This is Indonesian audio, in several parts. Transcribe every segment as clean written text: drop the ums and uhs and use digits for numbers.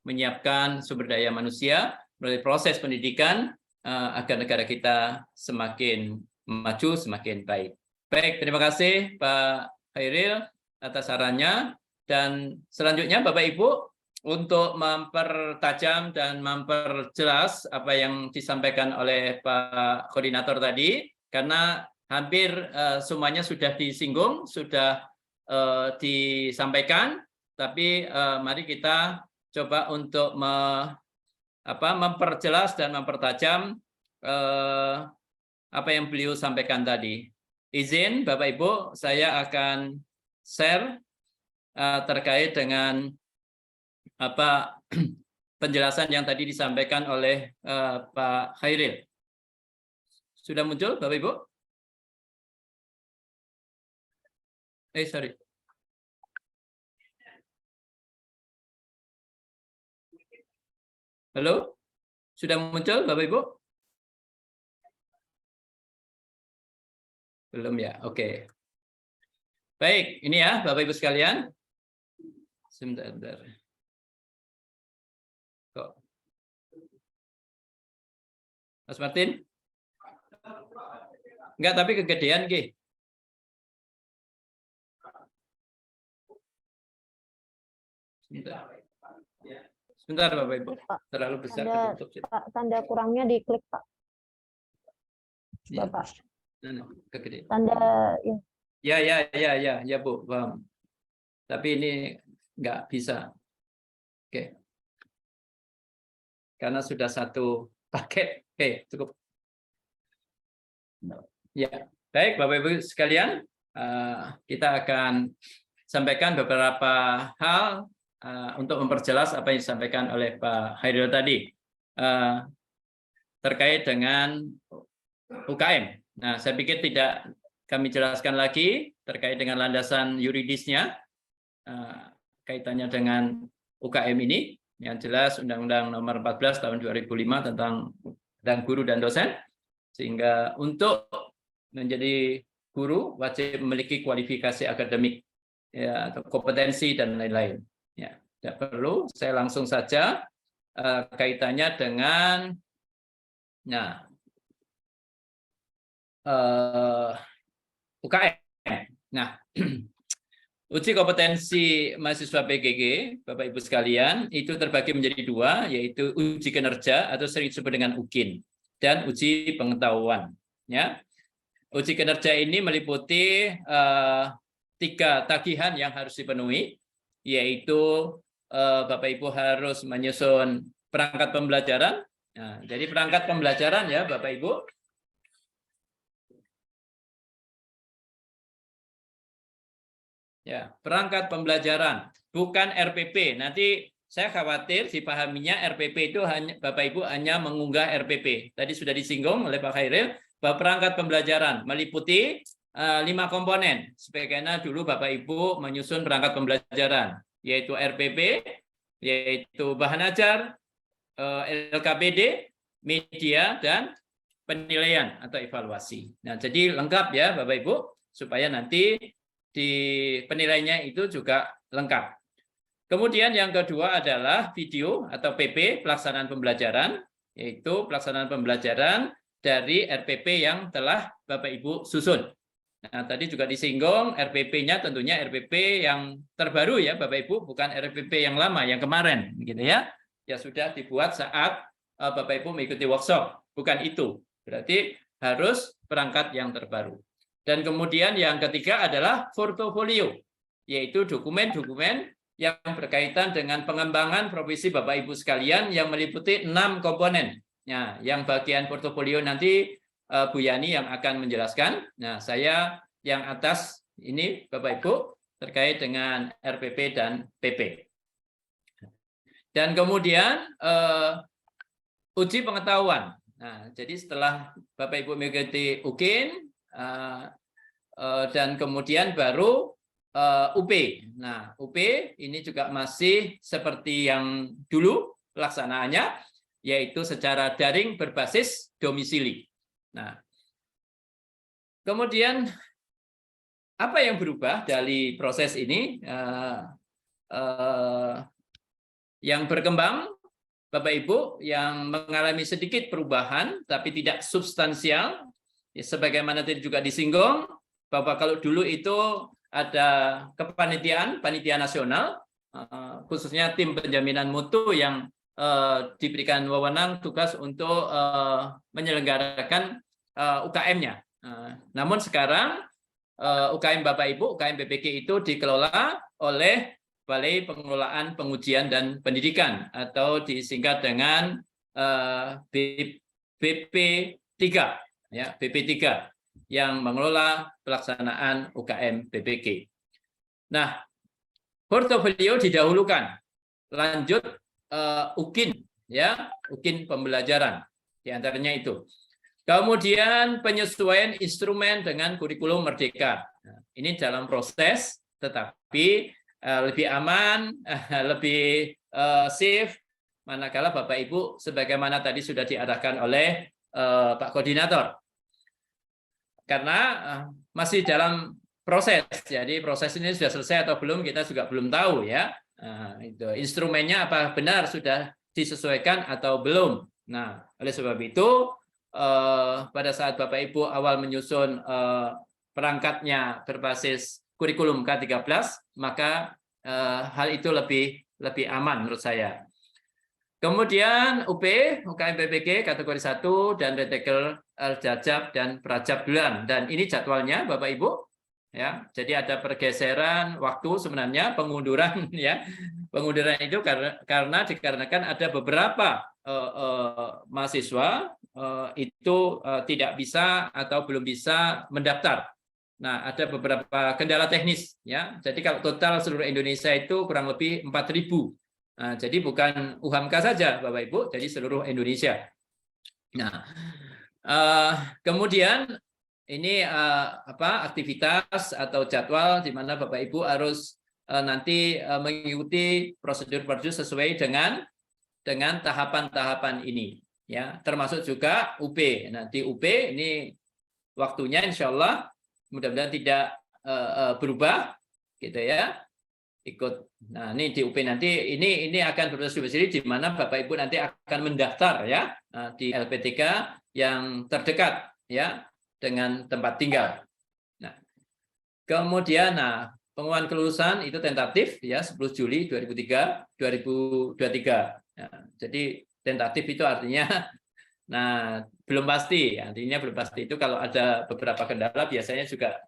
menyiapkan sumber daya manusia melalui proses pendidikan agar negara kita semakin maju, semakin baik. Baik, terima kasih Pak Khairil atas sarannya. Dan selanjutnya Bapak Ibu, untuk mempertajam dan memperjelas apa yang disampaikan oleh Pak Koordinator tadi, karena hampir semuanya sudah disinggung, sudah disampaikan, tapi mari kita coba untuk memperjelas dan mempertajam apa yang beliau sampaikan tadi. Izin Bapak Ibu, saya akan share terkait dengan apa penjelasan yang tadi disampaikan oleh Pak Khairil. Sudah muncul Bapak Ibu? Sorry. Halo? Sudah muncul Bapak Ibu? Belum ya? Oke. Baik, ini ya Bapak Ibu sekalian. Sebentar. Kok? Mas Martin? Enggak, tapi kegedean, Ki. Sebentar Bapak Ibu. Terlalu besar tanda kurangnya diklik, Pak. Bapak. Kegedean. Tanda Ya Bu, paham. Tapi ini enggak bisa. Oke. Karena sudah satu paket. Oke, cukup. Ya, baik Bapak Ibu sekalian, kita akan sampaikan beberapa hal untuk memperjelas apa yang disampaikan oleh Pak Khairil tadi terkait dengan UKM. Nah, saya pikir tidak kami jelaskan lagi terkait dengan landasan yuridisnya kaitannya dengan UKM ini. Yang jelas Undang-Undang Nomor 14 Tahun 2005 tentang guru dan dosen, sehingga untuk menjadi guru wajib memiliki kualifikasi akademik, ya, atau kompetensi dan lain-lain. Ya, tidak perlu. Saya langsung saja kaitannya dengan, UKM. Nah, uji kompetensi mahasiswa PGG, Bapak Ibu sekalian, itu terbagi menjadi dua, yaitu uji kinerja atau sering disebut dengan UKIN, dan uji pengetahuan. Ya, uji kinerja ini meliputi 3 tagihan yang harus dipenuhi, yaitu Bapak Ibu harus menyusun perangkat pembelajaran. Nah, jadi perangkat pembelajaran ya Bapak Ibu. Ya, perangkat pembelajaran, bukan RPP. Nanti saya khawatir dipahaminya RPP itu hanya Bapak Ibu hanya mengunggah RPP. Tadi sudah disinggung oleh Pak Khairil bahwa perangkat pembelajaran meliputi 5 komponen. Sebagaimana dulu Bapak Ibu menyusun perangkat pembelajaran, yaitu RPP, yaitu bahan ajar, LKPD, media, dan penilaian atau evaluasi. Nah, jadi lengkap ya Bapak Ibu, supaya nanti di penilaiannya itu juga lengkap. Kemudian yang kedua adalah video atau PP, pelaksanaan pembelajaran, yaitu pelaksanaan pembelajaran dari RPP yang telah Bapak Ibu susun. Nah, tadi juga disinggung RPP-nya tentunya RPP yang terbaru ya Bapak Ibu, bukan RPP yang lama, yang kemarin, gitu ya. Ya sudah dibuat saat Bapak Ibu mengikuti workshop, bukan itu. Berarti harus perangkat yang terbaru. Dan kemudian yang ketiga adalah portofolio, yaitu dokumen-dokumen yang berkaitan dengan pengembangan profesi Bapak Ibu sekalian yang meliputi 6 komponen. Nah, yang bagian portofolio nanti Bu Yani yang akan menjelaskan. Nah, saya yang atas ini Bapak Ibu terkait dengan RPP dan PP. Dan kemudian uji pengetahuan. Nah, jadi setelah Bapak Ibu mengikuti UKIN, dan kemudian baru UP. Nah, UP ini juga masih seperti yang dulu pelaksanaannya, yaitu secara daring berbasis domisili. Nah, kemudian apa yang berubah dari proses ini? yang berkembang, Bapak Ibu, yang mengalami sedikit perubahan tapi tidak substansial, ya, sebagaimana tadi juga disinggung bahwa kalau dulu itu ada panitia nasional, khususnya tim penjaminan mutu yang diberikan wewenang tugas untuk menyelenggarakan UKM-nya. Namun sekarang UKM Bapak Ibu, UKM BPK itu dikelola oleh Balai Pengelolaan Pengujian dan Pendidikan atau disingkat dengan BP3, ya, BP3 yang mengelola pelaksanaan UKM BPK. Nah, portofolio didahulukan, lanjut UKIN, ya, UKIN pembelajaran, di antaranya itu. Kemudian penyesuaian instrumen dengan kurikulum merdeka. Nah, ini dalam proses, tetapi lebih aman, lebih safe, manakala Bapak Ibu, sebagaimana tadi sudah diarahkan oleh Pak Koordinator. Karena masih dalam proses, jadi proses ini sudah selesai atau belum, kita juga belum tahu, ya. Itu instrumennya apa benar sudah disesuaikan atau belum. Nah, oleh sebab itu pada saat Bapak Ibu awal menyusun perangkatnya berbasis kurikulum K13, maka hal itu lebih aman menurut saya. Kemudian UKM BPK kategori 1 dan Retekel Al-Jajab dan Prajab Bulan, dan ini jadwalnya Bapak Ibu. Ya, jadi ada pergeseran waktu sebenarnya, pengunduran, ya, pengunduran itu karena dikarenakan ada beberapa mahasiswa itu tidak bisa atau belum bisa mendaftar. Nah, ada beberapa kendala teknis, ya. Jadi kalau total seluruh Indonesia itu kurang lebih 4.000. Nah, jadi bukan UHAMKA saja, Bapak Ibu, jadi seluruh Indonesia. Nah, kemudian ini aktivitas atau jadwal di mana Bapak Ibu harus nanti mengikuti prosedur-prosedur sesuai dengan tahapan-tahapan ini, ya, termasuk juga UP. Nanti UP ini waktunya insya Allah mudah-mudahan tidak berubah, gitu ya. Ikut. Nah, ini di UP nanti ini akan berproses di mana Bapak Ibu nanti akan mendaftar, ya, di LPTK yang terdekat, ya, dengan tempat tinggal. Nah, kemudian pengumuman kelulusan itu tentatif, ya, 10 Juli 2023. Nah, jadi tentatif itu artinya belum pasti, artinya belum pasti. Itu kalau ada beberapa kendala biasanya juga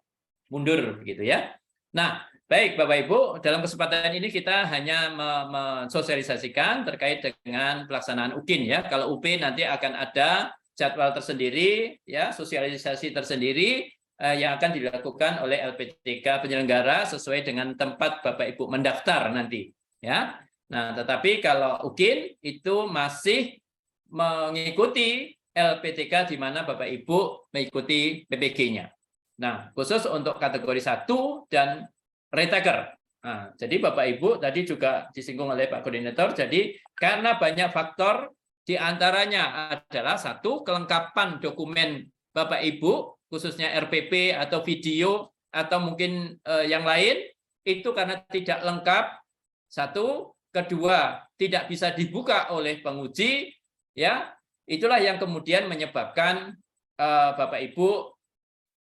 mundur, gitu ya. Nah, baik Bapak Ibu, dalam kesempatan ini kita hanya mensosialisasikan terkait dengan pelaksanaan UKIN, ya. Kalau UP nanti akan ada jadwal tersendiri, ya, sosialisasi tersendiri yang akan dilakukan oleh LPTK penyelenggara sesuai dengan tempat Bapak Ibu mendaftar nanti, ya. Nah, tetapi kalau UKIN itu masih mengikuti LPTK di mana Bapak Ibu mengikuti PPG-nya. Nah, khusus untuk kategori 1 dan retaker. Nah, jadi Bapak Ibu tadi juga disinggung oleh Pak Koordinator, jadi karena banyak faktor, di antaranya adalah satu, kelengkapan dokumen Bapak Ibu, khususnya RPP atau video atau mungkin yang lain, itu karena tidak lengkap. Satu, kedua, tidak bisa dibuka oleh penguji, ya. Itulah yang kemudian menyebabkan Bapak Ibu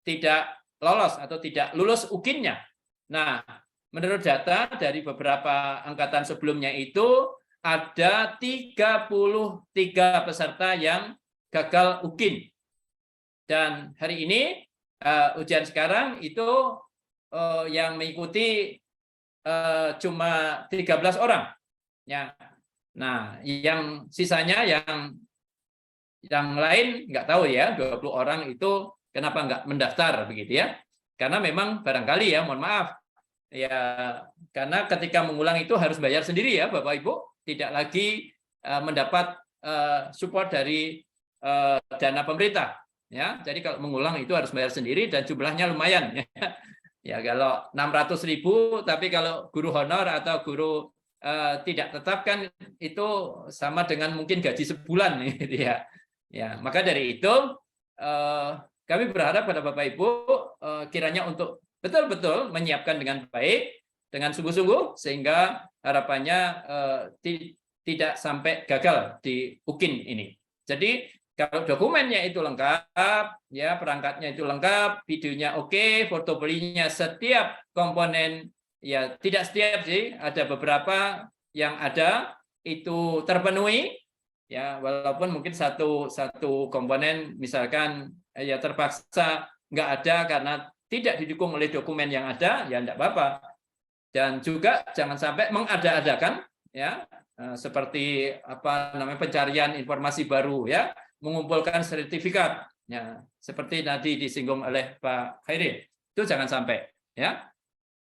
tidak lolos atau tidak lulus UKIN-nya. Nah, menurut data dari beberapa angkatan sebelumnya itu ada 33 peserta yang gagal UKIN. Dan hari ini ujian sekarang itu yang mengikuti cuma 13 orang. Ya. Nah, yang sisanya yang lain nggak tahu, ya, 20 orang itu kenapa nggak mendaftar begitu, ya. Karena memang barangkali, ya, mohon maaf, ya, karena ketika mengulang itu harus bayar sendiri, ya, Bapak Ibu, tidak lagi mendapat support dari dana pemerintah, ya. Jadi kalau mengulang itu harus bayar sendiri dan jumlahnya lumayan, ya. Ya, kalau 600.000, tapi kalau guru honor atau guru tidak tetap kan itu sama dengan mungkin gaji sebulan, gitu, ya. Ya, maka dari itu kami berharap pada Bapak Ibu kiranya untuk betul-betul menyiapkan dengan baik, dengan sungguh-sungguh, sehingga harapannya tidak sampai gagal di UKIN ini. Jadi kalau dokumennya itu lengkap, ya perangkatnya itu lengkap, videonya oke, portofolinya setiap komponen, ya tidak setiap sih, ada beberapa yang ada itu terpenuhi, ya walaupun mungkin satu komponen misalkan ya terpaksa nggak ada karena tidak didukung oleh dokumen yang ada, ya enggak apa-apa. Dan juga jangan sampai mengada-adakan, ya seperti apa namanya pencarian informasi baru, ya mengumpulkan sertifikat, ya seperti tadi disinggung oleh Pak Khairil, itu jangan sampai, ya.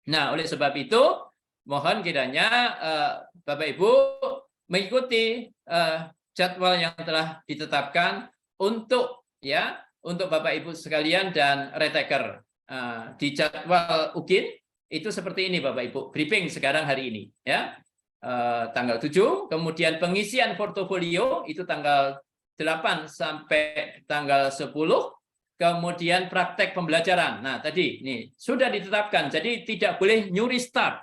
Nah, oleh sebab itu mohon kiranya Bapak Ibu mengikuti jadwal yang telah ditetapkan untuk Bapak Ibu sekalian dan retaker. Di jadwal UKIN itu seperti ini Bapak Ibu, briefing sekarang hari ini, ya. Tanggal 7, kemudian pengisian portofolio itu tanggal 8 sampai tanggal 10, kemudian praktek pembelajaran. Nah, tadi nih sudah ditetapkan, jadi tidak boleh nyuri start,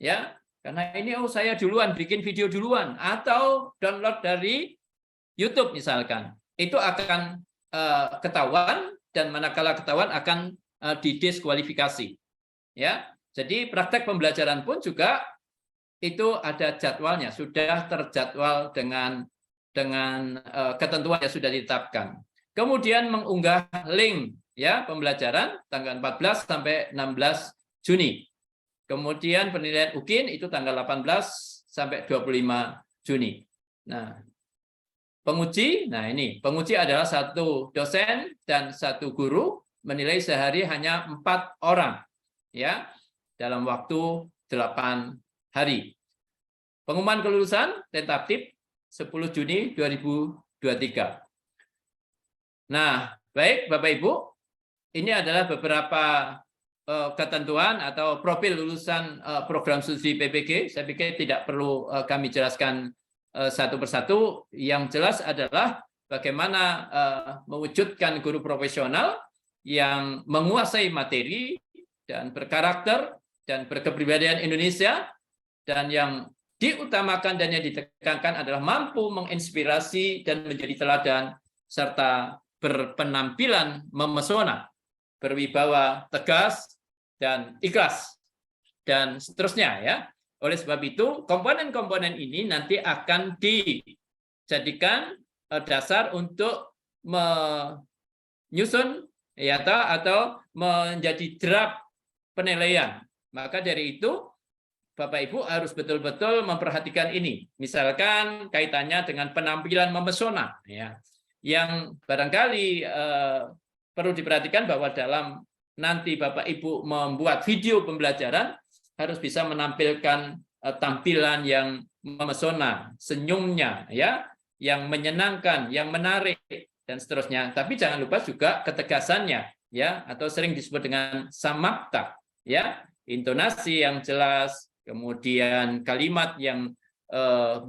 ya. Karena ini saya duluan bikin video duluan atau download dari YouTube misalkan. Itu akan ketahuan, dan manakala ketahuan akan didiskualifikasi. Ya. Jadi praktek pembelajaran pun juga itu ada jadwalnya, sudah terjadwal dengan ketentuan yang sudah ditetapkan. Kemudian mengunggah link, ya, pembelajaran tanggal 14 sampai 16 Juni. Kemudian penilaian UKIN itu tanggal 18 sampai 25 Juni. Nah, penguji, nah ini penguji adalah 1 dosen dan 1 guru, menilai sehari hanya 4 orang, ya, dalam waktu 8 hari. Pengumuman kelulusan tentatif 10 Juni 2023. Nah, baik Bapak Ibu, ini adalah beberapa ketentuan atau profil lulusan program studi PPG. Saya pikir tidak perlu kami jelaskan satu persatu. Yang jelas adalah bagaimana mewujudkan guru profesional yang menguasai materi dan berkarakter dan berkepribadian Indonesia, dan yang diutamakan dan yang ditekankan adalah mampu menginspirasi dan menjadi teladan serta berpenampilan memesona, berwibawa tegas dan ikhlas, dan seterusnya, ya. Oleh sebab itu, komponen-komponen ini nanti akan dijadikan dasar untuk menyusun, ya, atau menjadi draft penilaian. Maka dari itu Bapak Ibu harus betul-betul memperhatikan ini. Misalkan kaitannya dengan penampilan memesona, ya, yang barangkali perlu diperhatikan bahwa dalam nanti Bapak Ibu membuat video pembelajaran harus bisa menampilkan tampilan yang memesona, senyumnya, ya, yang menyenangkan, yang menarik, dan seterusnya. Tapi jangan lupa juga ketegasannya, ya, atau sering disebut dengan samakta, ya, intonasi yang jelas, kemudian kalimat yang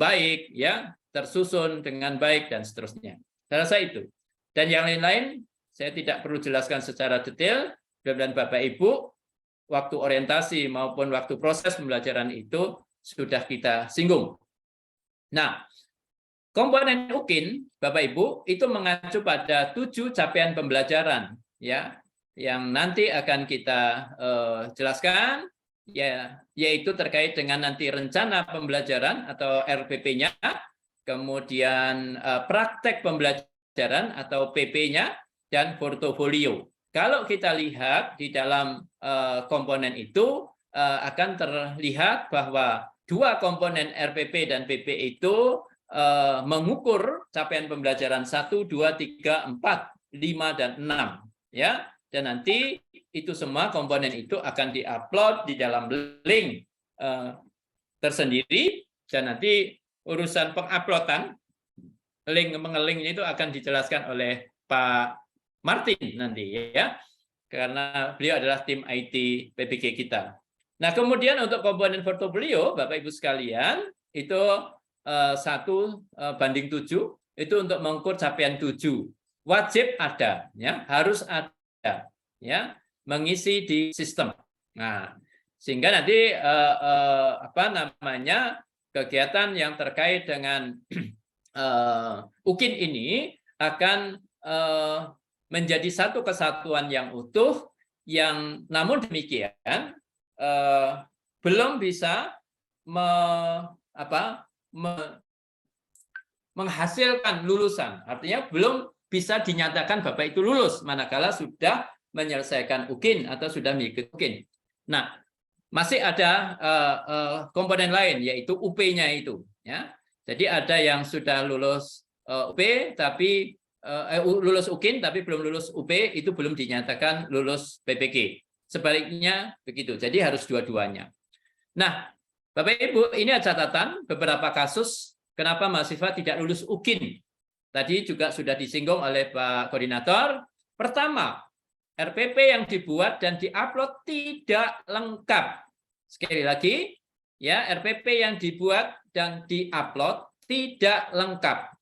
baik, ya, tersusun dengan baik, dan seterusnya. Saya rasa itu. Dan yang lain-lain saya tidak perlu jelaskan secara detail. Dan Bapak Ibu, waktu orientasi maupun waktu proses pembelajaran itu sudah kita singgung. Nah, komponen UKIN, Bapak Ibu, itu mengacu pada 7 capaian pembelajaran, ya, yang nanti akan kita jelaskan, ya, yaitu terkait dengan nanti rencana pembelajaran atau RPP-nya, kemudian praktek pembelajaran atau PP-nya, dan portofolio. Kalau kita lihat di dalam komponen itu akan terlihat bahwa 2 komponen RPP dan PP itu mengukur capaian pembelajaran 1, 2, 3, 4, 5, dan 6. Ya, dan nanti itu semua komponen itu akan diupload di dalam link tersendiri, dan nanti urusan penguploadan link-link itu akan dijelaskan oleh Pak Martin nanti, ya, karena beliau adalah tim IT PPG kita. Nah, kemudian untuk komponen portofolio, Bapak Ibu sekalian, itu 1:7 itu untuk mengukur capaian 7. Wajib ada, ya, harus ada, ya, mengisi di sistem. Nah, sehingga nanti kegiatan yang terkait dengan UKIN ini akan menjadi satu kesatuan yang utuh, yang namun demikian belum bisa menghasilkan lulusan. Artinya belum bisa dinyatakan Bapak itu lulus manakala sudah menyelesaikan UKIN atau sudah mengikuti UKIN. Nah, masih ada komponen lain, yaitu UP-nya itu. Ya. Jadi ada yang sudah lulus UP tapi lulus UKIN tapi belum lulus UP, itu belum dinyatakan lulus PPG. Sebaliknya begitu. Jadi harus dua-duanya. Nah, Bapak Ibu, ini ada catatan beberapa kasus kenapa mahasiswa tidak lulus UKIN. Tadi juga sudah disinggung oleh Pak Koordinator. Pertama, RPP yang dibuat dan diupload tidak lengkap. Sekali lagi, ya, RPP yang dibuat dan diupload tidak lengkap.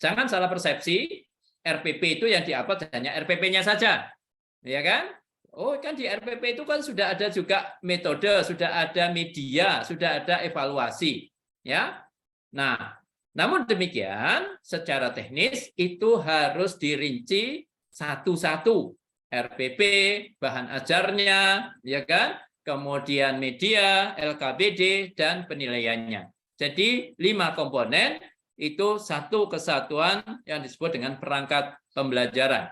Jangan salah persepsi, RPP itu yang diupload hanya RPP-nya saja. Ya kan? Oh, kan di RPP itu kan sudah ada juga metode, sudah ada media, sudah ada evaluasi, ya. Nah, namun demikian secara teknis itu harus dirinci satu-satu. RPP, bahan ajarnya, ya kan? Kemudian media, LKBD, dan penilaiannya. Jadi 5 komponen itu satu kesatuan yang disebut dengan perangkat pembelajaran.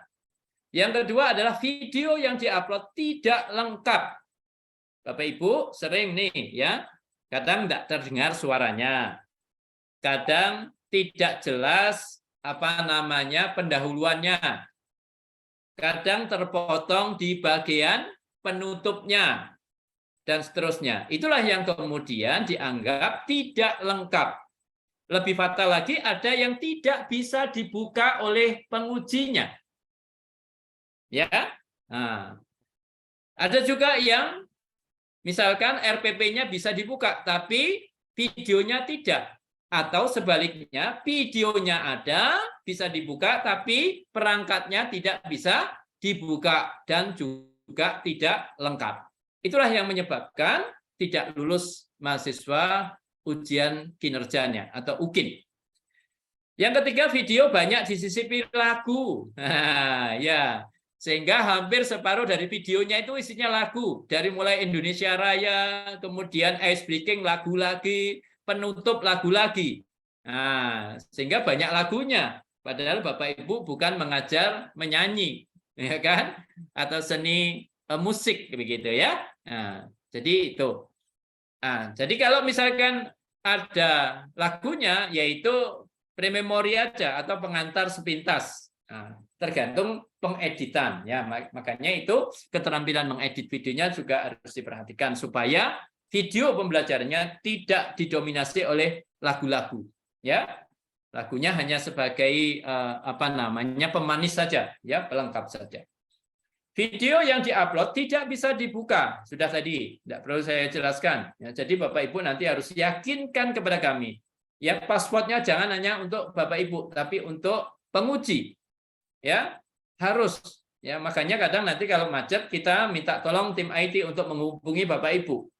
Yang kedua adalah video yang diupload tidak lengkap. Bapak Ibu sering nih ya, kadang tidak terdengar suaranya. Kadang tidak jelas pendahuluannya. Kadang terpotong di bagian penutupnya dan seterusnya. Itulah yang kemudian dianggap tidak lengkap. Lebih fatal lagi, ada yang tidak bisa dibuka oleh pengujinya. Ya, nah, ada juga yang misalkan RPP-nya bisa dibuka, tapi videonya tidak, atau sebaliknya videonya ada, bisa dibuka, tapi perangkatnya tidak bisa dibuka dan juga tidak lengkap. Itulah yang menyebabkan tidak lulus mahasiswa ujian kinerjanya atau UKIN. Yang ketiga, video banyak disisipi lagu. Nah, ya. Sehingga hampir separuh dari videonya itu isinya lagu. Dari mulai Indonesia Raya, kemudian ice breaking lagu lagi, penutup lagu lagi. Nah, sehingga banyak lagunya. Padahal Bapak Ibu bukan mengajar menyanyi, ya kan? Atau seni musik begitu ya. Nah, jadi itu. Nah, jadi kalau misalkan ada lagunya, yaitu prememori aja atau pengantar sepintas. Nah, tergantung pengeditan ya, makanya itu keterampilan mengedit videonya juga harus diperhatikan supaya video pembelajarannya tidak didominasi oleh lagu-lagu ya, lagunya hanya sebagai pemanis saja ya, pelengkap saja. Video yang diupload tidak bisa dibuka, sudah tadi tidak perlu saya jelaskan ya. Jadi Bapak Ibu nanti harus yakinkan kepada kami ya, passwordnya jangan hanya untuk Bapak Ibu tapi untuk penguji ya, harus ya. Makanya kadang nanti kalau macet kita minta tolong tim IT untuk menghubungi Bapak Ibu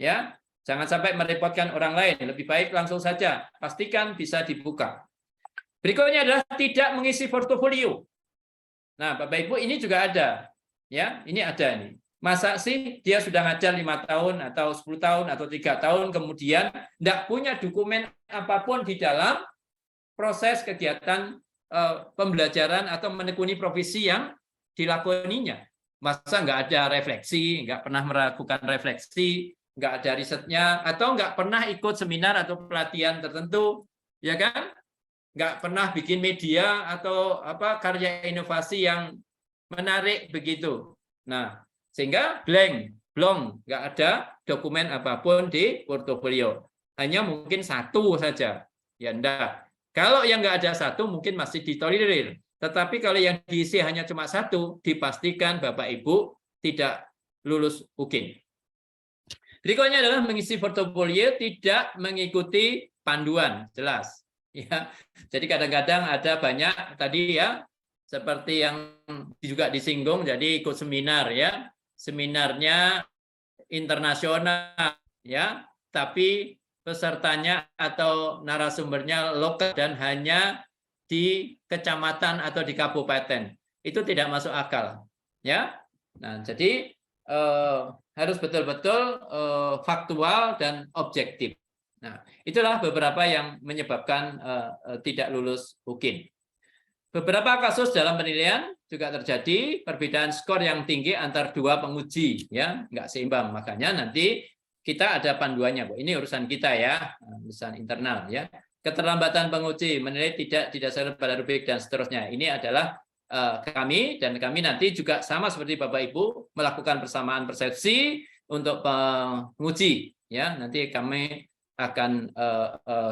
ya, jangan sampai merepotkan orang lain, lebih baik langsung saja pastikan bisa dibuka. Berikutnya adalah tidak mengisi portofolio. Nah, Bapak Ibu, ini juga ada ya, ini ada nih. Masa sih dia sudah ngajar 5 tahun atau 10 tahun atau 3 tahun kemudian tidak punya dokumen apapun di dalam proses kegiatan pembelajaran atau menekuni profesi yang dilakoninya. Masa nggak ada refleksi, nggak pernah melakukan refleksi, nggak ada risetnya, atau nggak pernah ikut seminar atau pelatihan tertentu, ya kan? Nggak pernah bikin media atau karya inovasi yang menarik begitu. Nah, sehingga belum nggak ada dokumen apapun di portofolio. Hanya mungkin 1 saja, ya enggak. Kalau yang nggak ada 1 mungkin masih ditolerir. Tetapi kalau yang diisi hanya cuma 1, dipastikan Bapak Ibu tidak lulus UKIN. Berikutnya adalah mengisi portofolio tidak mengikuti panduan, jelas. Ya, jadi kadang-kadang ada banyak tadi ya, seperti yang juga disinggung, jadi ikut seminar ya, seminarnya internasional ya, tapi pesertanya atau narasumbernya lokal dan hanya di kecamatan atau di kabupaten. Itu tidak masuk akal, ya. Nah, jadi harus betul-betul faktual dan objektif. Nah, itulah beberapa yang menyebabkan tidak lulus UKIN. Beberapa kasus dalam penilaian juga terjadi perbedaan skor yang tinggi antar dua penguji, ya, nggak seimbang. Makanya nanti kita ada panduannya, Bu. Ini urusan kita ya, urusan internal ya. Keterlambatan penguji menilai tidak didasarkan pada rubrik dan seterusnya. Ini adalah kami nanti juga sama seperti Bapak Ibu melakukan persamaan persepsi untuk penguji, ya. Nanti kami akan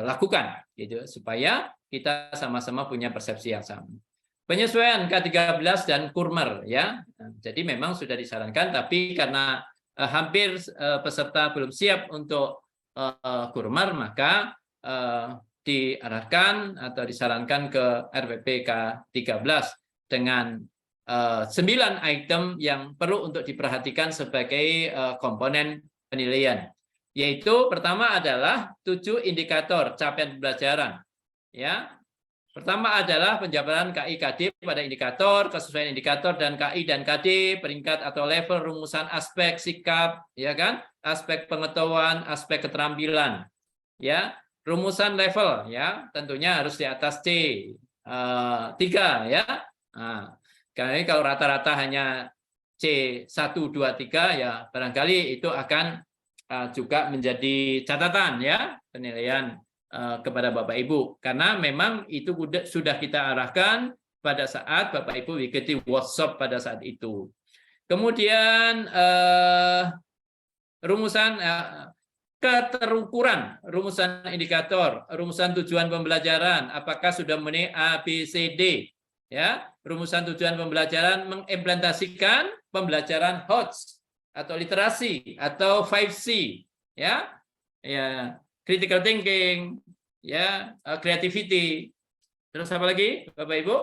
lakukan gitu supaya kita sama-sama punya persepsi yang sama. Penyesuaian K13 dan Kurmer, ya. Jadi memang sudah disarankan, tapi karena hampir peserta belum siap untuk Kurmer, maka diarahkan atau disarankan ke RPP K13 dengan 9 item yang perlu untuk diperhatikan sebagai komponen penilaian. Yaitu pertama adalah 7 indikator capaian pembelajaran. Ya. Pertama adalah penjabaran KI KD pada indikator, kesesuaian indikator dan KI dan KD, peringkat atau level, rumusan aspek sikap, ya kan? Aspek pengetahuan, aspek keterampilan. Ya, rumusan level ya, tentunya harus di atas C3 ya. Nah, karena kalau rata-rata hanya C1 2 3 ya barangkali itu akan juga menjadi catatan ya penilaian kepada Bapak Ibu, karena memang itu sudah kita arahkan pada saat Bapak Ibu mengikuti workshop pada saat itu. Kemudian rumusan keterukuran, rumusan indikator, rumusan tujuan pembelajaran, apakah sudah memenuhi A, B, C, D, ya. Rumusan tujuan pembelajaran mengimplementasikan pembelajaran HOTS atau literasi atau 5C, ya, ya. Critical thinking, ya, creativity, terus apa lagi, Bapak Ibu?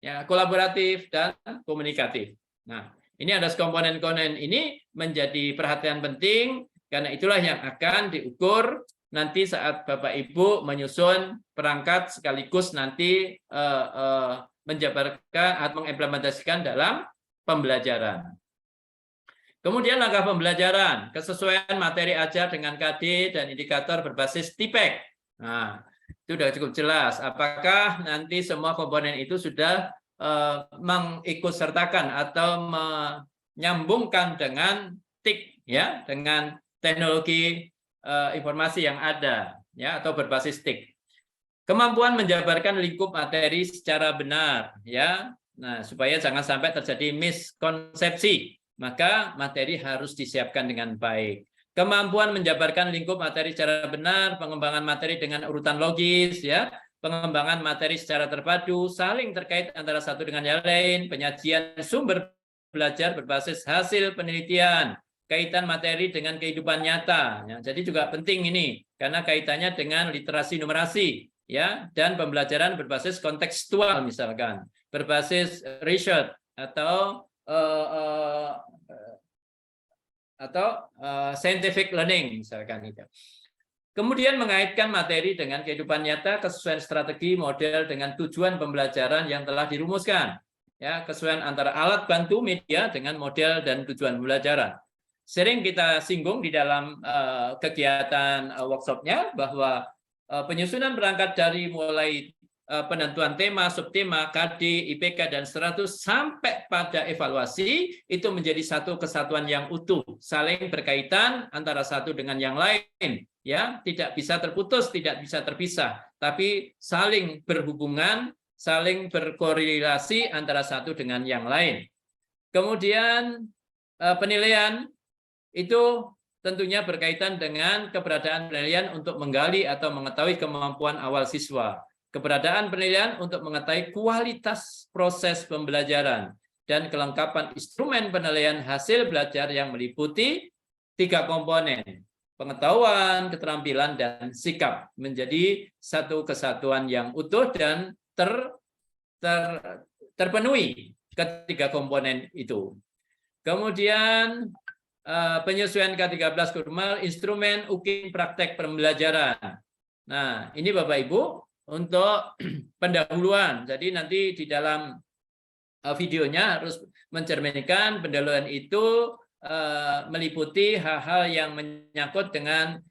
Ya, kolaboratif dan komunikatif. Nah, ini ada komponen-komponen ini menjadi perhatian penting karena itulah yang akan diukur nanti saat Bapak Ibu menyusun perangkat sekaligus nanti menjabarkan atau mengimplementasikan dalam pembelajaran. Kemudian langkah pembelajaran, kesesuaian materi ajar dengan KD dan indikator berbasis TIPEC. Nah, itu sudah cukup jelas. Apakah nanti semua komponen itu sudah mengikutsertakan atau menyambungkan dengan TIC, ya, dengan teknologi informasi yang ada, ya, atau berbasis TIC. Kemampuan menjabarkan lingkup materi secara benar, ya. Nah, supaya jangan sampai terjadi miskonsepsi. Maka materi harus disiapkan dengan baik. Kemampuan menjabarkan lingkup materi secara benar, pengembangan materi dengan urutan logis, ya, pengembangan materi secara terpadu, saling terkait antara satu dengan yang lain, penyajian sumber belajar berbasis hasil penelitian, kaitan materi dengan kehidupan nyata. Ya, jadi juga penting ini karena kaitannya dengan literasi numerasi, ya, dan pembelajaran berbasis kontekstual misalkan, berbasis research atau scientific learning misalkan itu. Kemudian mengaitkan materi dengan kehidupan nyata, kesesuaian strategi model dengan tujuan pembelajaran yang telah dirumuskan. Ya, kesesuaian antara alat bantu media dengan model dan tujuan pembelajaran. Sering kita singgung di dalam kegiatan workshopnya bahwa penyusunan berangkat dari mulai penentuan tema, subtema, KD, IPK, dan 100 sampai pada evaluasi itu menjadi satu kesatuan yang utuh, saling berkaitan antara satu dengan yang lain, ya, tidak bisa terputus, tidak bisa terpisah, tapi saling berhubungan, saling berkorelasi antara satu dengan yang lain. Kemudian penilaian itu tentunya berkaitan dengan keberadaan penilaian untuk menggali atau mengetahui kemampuan awal siswa. Keberadaan penilaian untuk mengetahui kualitas proses pembelajaran dan kelengkapan instrumen penilaian hasil belajar yang meliputi 3 komponen, pengetahuan, keterampilan, dan sikap menjadi satu kesatuan yang utuh dan terpenuhi ketiga komponen itu. Kemudian penyesuaian K13 Kurmal, instrumen UKIM praktek pembelajaran. Nah, ini Bapak Ibu untuk pendahuluan. Jadi nanti di dalam videonya harus mencerminkan pendahuluan itu meliputi hal-hal yang menyangkut dengan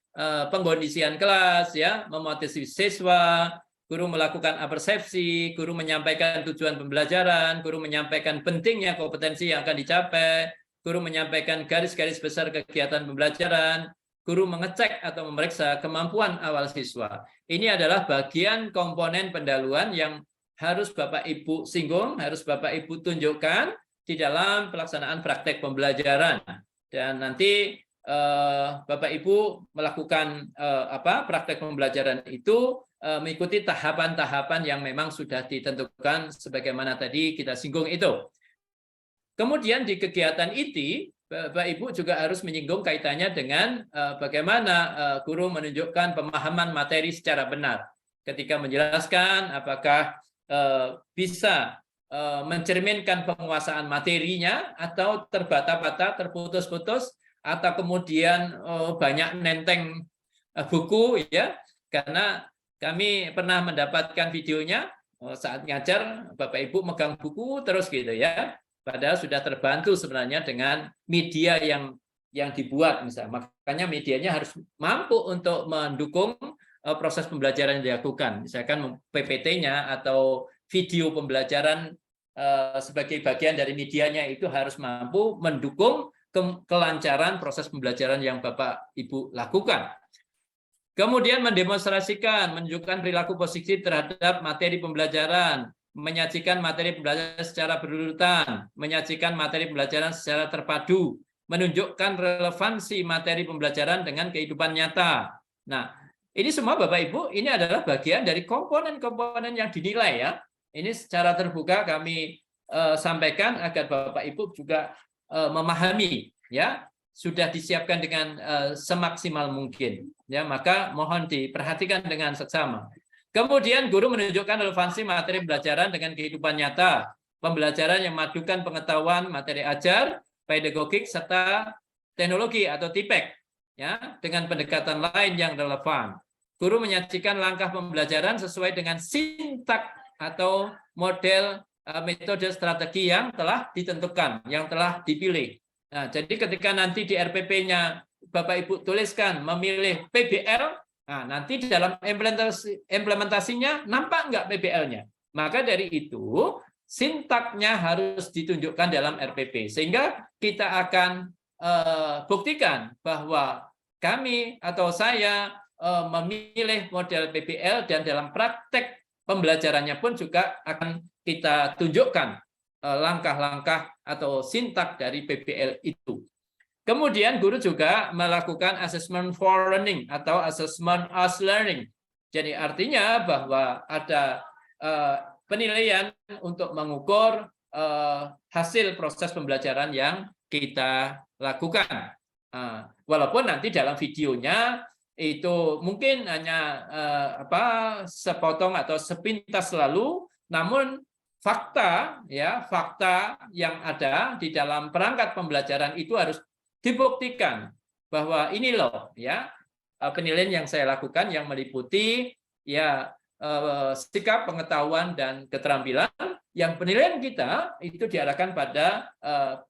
pengkondisian kelas, ya, memotivasi siswa, guru melakukan apersepsi, guru menyampaikan tujuan pembelajaran, guru menyampaikan pentingnya kompetensi yang akan dicapai, guru menyampaikan garis-garis besar kegiatan pembelajaran, guru mengecek atau memeriksa kemampuan awal siswa. Ini adalah bagian komponen pendahuluan yang harus Bapak Ibu singgung, harus Bapak Ibu tunjukkan di dalam pelaksanaan praktek pembelajaran. Dan nanti Bapak Ibu melakukan praktek pembelajaran itu mengikuti tahapan-tahapan yang memang sudah ditentukan sebagaimana tadi kita singgung itu. Kemudian di kegiatan IT, Bapak Ibu juga harus menyinggung kaitannya dengan bagaimana guru menunjukkan pemahaman materi secara benar. Ketika menjelaskan apakah bisa mencerminkan penguasaan materinya atau terbata-bata, terputus-putus, atau kemudian banyak nenteng buku, ya, karena kami pernah mendapatkan videonya saat ngajar Bapak Ibu megang buku terus gitu, ya, padahal sudah terbantu sebenarnya dengan media yang dibuat misalnya. Makanya medianya harus mampu untuk mendukung proses pembelajaran yang dilakukan, misalkan PPT-nya atau video pembelajaran sebagai bagian dari medianya itu harus mampu mendukung kelancaran proses pembelajaran yang Bapak Ibu lakukan. Kemudian mendemonstrasikan, menunjukkan perilaku positif terhadap materi pembelajaran, menyajikan materi pembelajaran secara berurutan, menyajikan materi pembelajaran secara terpadu, menunjukkan relevansi materi pembelajaran dengan kehidupan nyata. Nah, ini semua Bapak Ibu, ini adalah bagian dari komponen-komponen yang dinilai, ya. Ini secara terbuka kami sampaikan agar Bapak Ibu juga memahami, ya, sudah disiapkan dengan semaksimal mungkin, ya, maka mohon diperhatikan dengan seksama. Kemudian guru menunjukkan relevansi materi pembelajaran dengan kehidupan nyata, pembelajaran yang memadukan pengetahuan materi ajar, pedagogik serta teknologi atau TIPEK, ya, dengan pendekatan lain yang relevan. Guru menyajikan langkah pembelajaran sesuai dengan sintak atau model metode strategi yang telah ditentukan, yang telah dipilih. Nah, jadi ketika nanti di RPP-nya Bapak Ibu tuliskan memilih PBL, nah, nanti di dalam implementasinya nampak nggak PBL-nya. Maka dari itu sintaknya harus ditunjukkan dalam RPP, sehingga kita akan buktikan bahwa kami atau saya memilih model PBL dan dalam praktek pembelajarannya pun juga akan kita tunjukkan langkah-langkah atau sintak dari PBL itu. Kemudian guru juga melakukan assessment for learning atau assessment as learning. Jadi artinya bahwa ada penilaian untuk mengukur hasil proses pembelajaran yang kita lakukan. Walaupun nanti dalam videonya itu mungkin hanya sepotong atau sepintas lalu, namun fakta, ya, fakta yang ada di dalam perangkat pembelajaran itu harus dibuktikan bahwa ini loh, ya, penilaian yang saya lakukan yang meliputi, ya, sikap, pengetahuan dan keterampilan yang penilaian kita itu diarahkan pada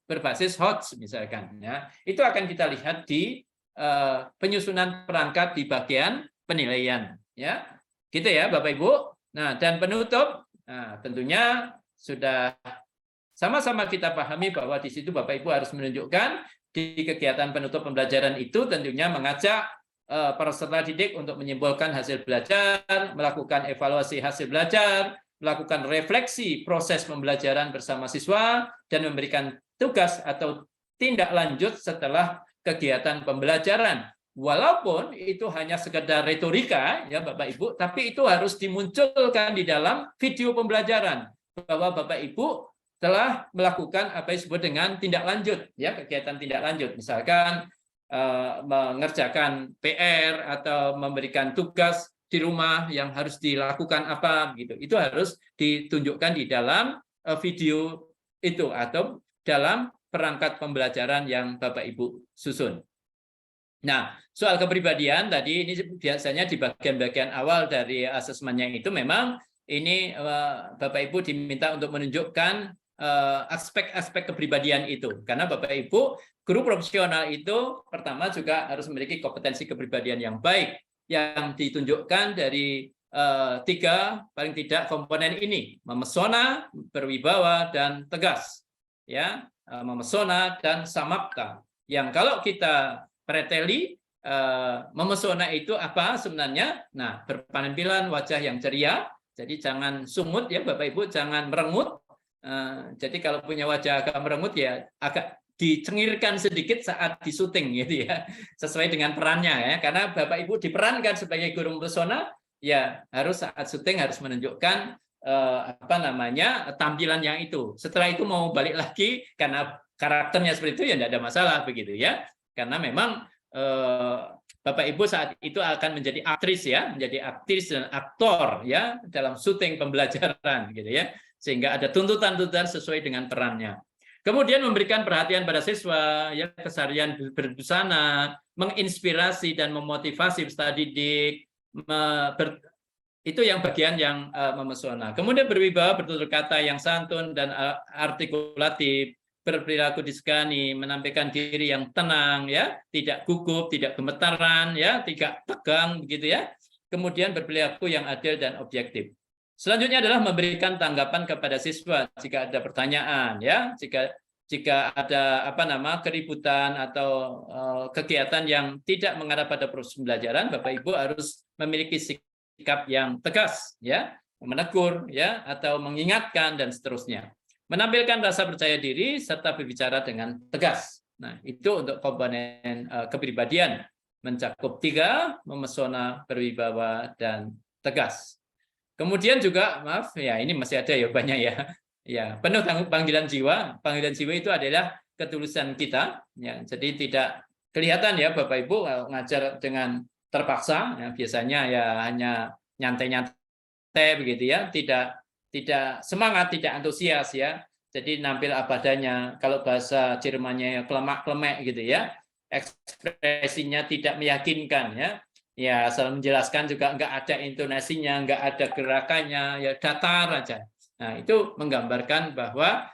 berbasis HOTS misalkan, ya. Itu akan kita lihat di penyusunan perangkat di bagian penilaian, ya, gitu ya Bapak Ibu. Nah, dan penutup, nah, tentunya sudah sama-sama kita pahami bahwa di situ Bapak Ibu harus menunjukkan di kegiatan penutup pembelajaran itu tentunya mengajak peserta didik untuk menyimpulkan hasil belajar, melakukan evaluasi hasil belajar, melakukan refleksi proses pembelajaran bersama siswa, dan memberikan tugas atau tindak lanjut setelah kegiatan pembelajaran. Walaupun itu hanya sekedar retorika, ya Bapak Ibu, tapi itu harus dimunculkan di dalam video pembelajaran bahwa Bapak Ibu telah melakukan apa yang disebut dengan tindak lanjut, ya, kegiatan tindak lanjut, misalkan mengerjakan PR atau memberikan tugas di rumah yang harus dilakukan apa gitu. Itu harus ditunjukkan di dalam video itu atau dalam perangkat pembelajaran yang Bapak Ibu susun. Nah, soal kepribadian tadi ini biasanya di bagian-bagian awal dari asesmennya itu memang ini Bapak Ibu diminta untuk menunjukkan aspek-aspek kepribadian itu. Karena Bapak Ibu guru profesional itu pertama juga harus memiliki kompetensi kepribadian yang baik yang ditunjukkan dari tiga paling tidak komponen ini: memesona, berwibawa, dan tegas. Ya, memesona dan samapta. Yang kalau kita preteli, memesona itu apa sebenarnya? Nah, berpenampilan wajah yang ceria, jadi jangan sungut ya Bapak Ibu, jangan merengut. Jadi kalau punya wajah agak merengut ya agak dicengirkan sedikit saat disuting gitu ya, sesuai dengan perannya ya. Karena Bapak Ibu diperankan sebagai guru pesona, ya harus saat syuting harus menunjukkan apa namanya tampilan yang itu. Setelah itu mau balik lagi karena karakternya seperti itu ya tidak ada masalah begitu ya. Karena memang Bapak Ibu saat itu akan menjadi aktris ya, menjadi aktris dan aktor ya dalam syuting pembelajaran gitu ya. Sehingga ada tuntutan-tuntutan sesuai dengan perannya. Kemudian memberikan perhatian pada siswa, ya keseharian berbusana, menginspirasi dan memotivasi peserta didik, itu yang bagian yang memesona. Kemudian berwibawa, bertutur kata yang santun dan artikulatif, berperilaku disegani, menampilkan diri yang tenang, ya, tidak gugup, tidak gemetaran, ya, tidak tegang, begitu ya. Kemudian berperilaku yang adil dan objektif. Selanjutnya adalah memberikan tanggapan kepada siswa jika ada pertanyaan, ya, jika ada keributan atau kegiatan yang tidak mengarah pada proses pembelajaran, Bapak Ibu harus memiliki sikap yang tegas, ya, menegur, ya, atau mengingatkan dan seterusnya. Menampilkan rasa percaya diri serta berbicara dengan tegas. Nah, itu untuk komponen kepribadian, mencakup 3: memesona, berwibawa, dan tegas. Kemudian juga, maaf ya, ini masih ada ya banyak ya. Ya, penuh panggilan jiwa. Panggilan jiwa itu adalah ketulusan kita. Ya, jadi tidak kelihatan ya Bapak Ibu ngajar dengan terpaksa. Ya, biasanya ya hanya nyantai-nyantai begitu ya. Tidak semangat, tidak antusias ya. Jadi nampil apa adanya. Kalau bahasa Jermannya ya kelemak-kelemek gitu ya. Ekspresinya tidak meyakinkan ya. Ya, asal menjelaskan juga nggak ada intonasinya, nggak ada gerakannya, ya datar aja. Nah, itu menggambarkan bahwa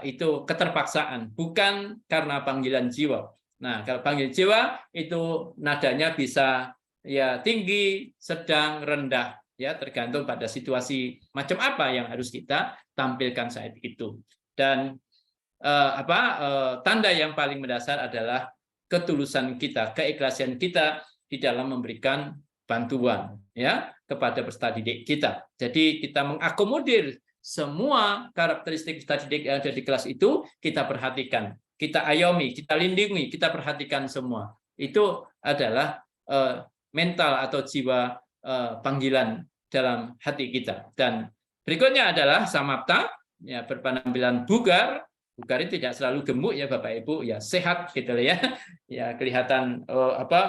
itu keterpaksaan, bukan karena panggilan jiwa. Nah, kalau panggilan jiwa itu nadanya bisa ya tinggi, sedang, rendah, ya tergantung pada situasi macam apa yang harus kita tampilkan saat itu. Dan tanda yang paling mendasar adalah ketulusan kita, keikhlasan kita di dalam memberikan bantuan ya kepada peserta didik kita. Jadi kita mengakomodir semua karakteristik peserta didik yang ada di kelas itu, kita perhatikan, kita ayomi, kita lindungi, kita perhatikan semua. Itu adalah mental atau jiwa panggilan dalam hati kita. Dan berikutnya adalah samapta, ya berpenampilan bugar. Bugar itu tidak selalu gemuk ya Bapak Ibu, ya sehat gitu ya. Ya kelihatan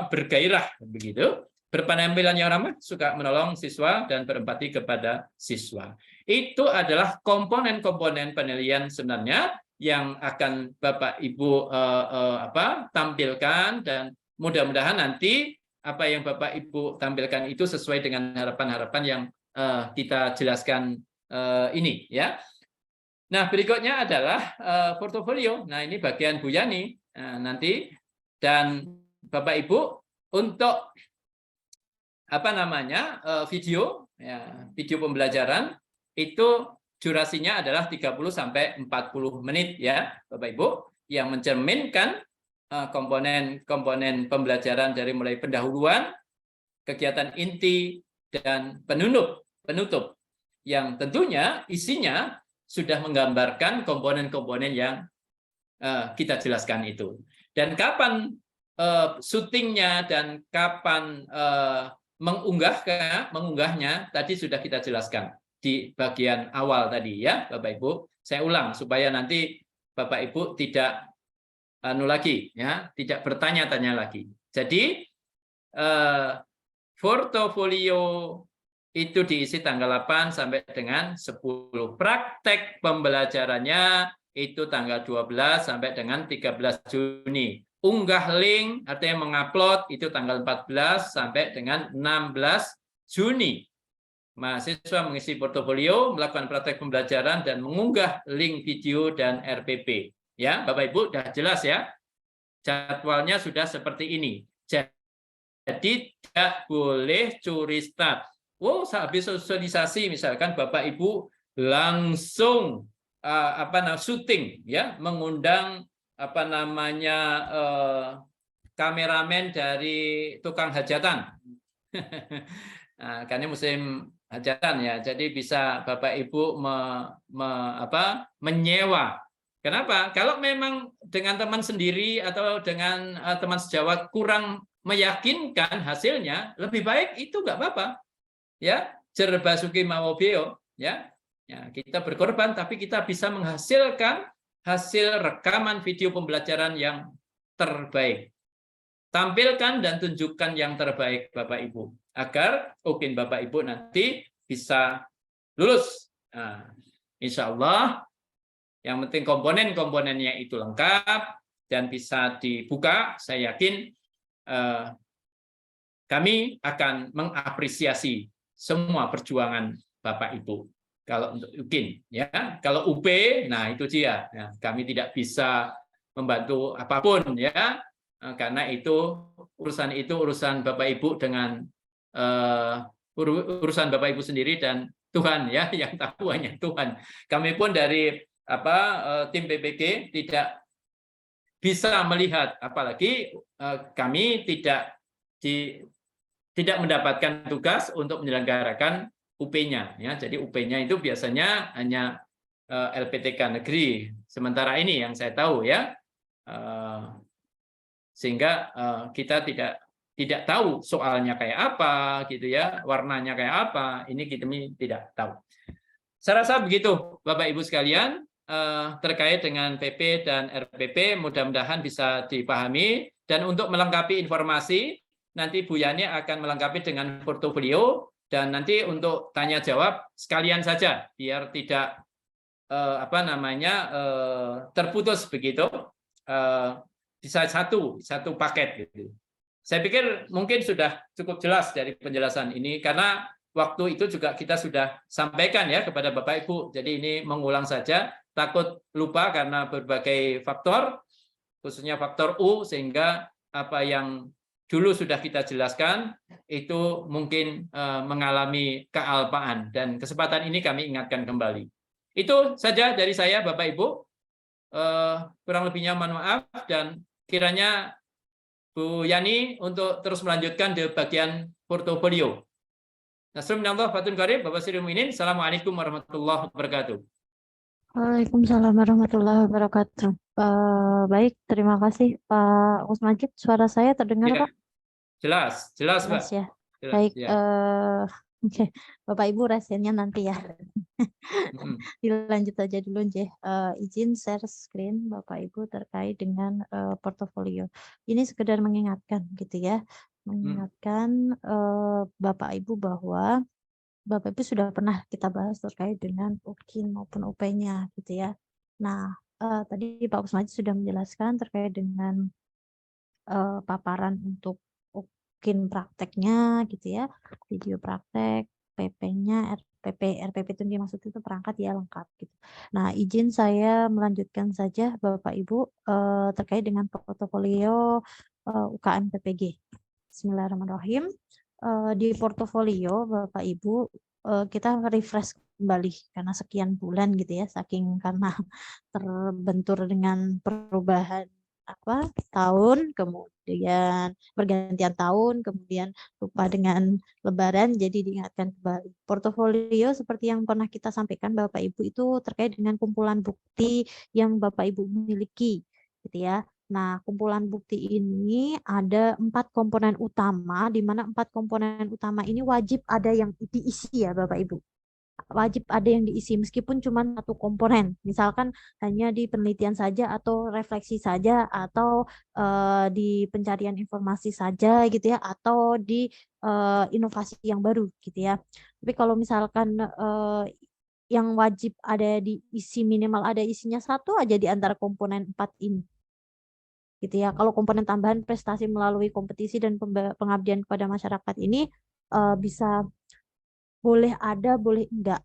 bergairah begitu. Berpenampilan yang ramah, suka menolong siswa dan berempati kepada siswa. Itu adalah komponen-komponen penilaian sebenarnya yang akan Bapak Ibu tampilkan, dan mudah-mudahan nanti apa yang Bapak Ibu tampilkan itu sesuai dengan harapan-harapan yang kita jelaskan ini ya. Nah, berikutnya adalah portofolio. Nah, ini bagian Bu Yani nanti, dan Bapak Ibu untuk video ya, video pembelajaran itu durasinya adalah 30 sampai 40 menit ya, Bapak Ibu, yang mencerminkan komponen pembelajaran dari mulai pendahuluan, kegiatan inti, dan penutup yang tentunya isinya sudah menggambarkan komponen-komponen yang kita jelaskan itu. Dan kapan syutingnya dan kapan mengunggahnya tadi sudah kita jelaskan di bagian awal tadi ya Bapak Ibu. Saya ulang supaya nanti Bapak Ibu tidak tidak bertanya-tanya lagi. Jadi portofolio itu diisi tanggal 8 sampai dengan 10. Praktek pembelajarannya itu tanggal 12 sampai dengan 13 Juni. Unggah link artinya mengupload itu tanggal 14 sampai dengan 16 Juni. Mahasiswa mengisi portofolio, melakukan praktek pembelajaran dan mengunggah link video dan RPP. Ya, Bapak Ibu sudah jelas ya. Jadwalnya sudah seperti ini. Jadi tidak boleh curi start. Wow, habis sosialisasi misalkan Bapak Ibu langsung syuting ya, mengundang kameramen dari tukang hajatan. Nah, karena musim hajatan ya, jadi bisa Bapak Ibu menyewa. Kenapa? Kalau memang dengan teman sendiri atau dengan teman sejawat kurang meyakinkan hasilnya, lebih baik itu nggak apa-apa. Ya, jerbasuki mawobeo ya. Ya, kita berkorban tapi kita bisa menghasilkan hasil rekaman video pembelajaran yang terbaik. Tampilkan dan tunjukkan yang terbaik Bapak Ibu agar mungkin Bapak Ibu nanti bisa lulus. Nah, insya Allah yang penting komponen-komponennya itu lengkap dan bisa dibuka. Saya yakin kami akan mengapresiasi semua perjuangan Bapak Ibu. Kalau untuk UKIN, ya, kalau UP, nah itu dia. Nah, kami tidak bisa membantu apapun, ya, karena urusan Bapak Ibu dengan urusan Bapak Ibu sendiri dan Tuhan, ya, yang tahu hanya Tuhan. Kami pun dari tim PPG tidak bisa melihat, apalagi kami tidak mendapatkan tugas untuk menyelenggarakan UP-nya, ya. Jadi UP-nya itu biasanya hanya LPTK negeri. Sementara ini yang saya tahu, ya, sehingga kita tidak tahu soalnya kayak apa, gitu ya, warnanya kayak apa. Ini kita tidak tahu. Saya rasa begitu, Bapak Ibu sekalian, terkait dengan PP dan RPP. Mudah-mudahan bisa dipahami. Dan untuk melengkapi informasi, nanti Bu Yani akan melengkapi dengan portofolio. Dan nanti untuk tanya jawab sekalian saja biar tidak terputus begitu, bisa satu paket gitu. Saya pikir mungkin sudah cukup jelas dari penjelasan ini karena waktu itu juga kita sudah sampaikan ya kepada Bapak Ibu. Jadi ini mengulang saja, takut lupa karena berbagai faktor, khususnya faktor U, sehingga apa yang dulu sudah kita jelaskan itu mungkin mengalami kealpaan, dan kesempatan ini kami ingatkan kembali. Itu saja dari saya, Bapak Ibu. Kurang lebihnya mohon maaf, dan kiranya Bu Yani untuk terus melanjutkan di bagian portofolio. Nasrullah Fatun Karib, Bapak Sri Mu'minin. Assalamualaikum warahmatullahi wabarakatuh. Waalaikumsalam warahmatullahi wabarakatuh. Baik, terima kasih Pak Gus Majid. Suara saya terdengar, Ya, Pak? jelas, Jelas Pak. ya. Jelas, Baik, ya. Oke. Bapak Ibu rahasia nanti ya. Dilanjut aja dulu, izin share screen Bapak Ibu terkait dengan portofolio. Ini sekedar mengingatkan gitu ya, mengingatkan Bapak Ibu bahwa Bapak Ibu sudah pernah kita bahas terkait dengan UKIN maupun UP-nya gitu ya. Nah, tadi Pak Kusmaji sudah menjelaskan terkait dengan paparan untuk UKIN prakteknya gitu ya, video praktek, PP-nya, RPP itu dimaksud itu perangkat ya lengkap gitu. Nah, izin saya melanjutkan saja Bapak Ibu terkait dengan portofolio UKM PPG. Bismillahirrahmanirrahim. Di portofolio Bapak Ibu kita refresh kembali karena sekian bulan gitu ya, saking karena terbentur dengan perubahan tahun, kemudian pergantian tahun, kemudian lupa dengan Lebaran, jadi diingatkan kembali. Portofolio seperti yang pernah kita sampaikan Bapak Ibu itu terkait dengan kumpulan bukti yang Bapak Ibu miliki, gitu ya. Nah, kumpulan bukti ini ada 4 komponen utama, di mana 4 komponen utama ini wajib ada yang diisi ya Bapak Ibu. Wajib ada yang diisi meskipun cuma satu komponen. Misalkan hanya di penelitian saja atau refleksi saja atau di pencarian informasi saja gitu ya, atau di inovasi yang baru gitu ya. Tapi kalau misalkan yang wajib ada diisi, minimal ada isinya satu aja di antara komponen 4 ini. Gitu ya. Kalau komponen tambahan prestasi melalui kompetisi dan pengabdian kepada masyarakat ini bisa boleh ada, boleh enggak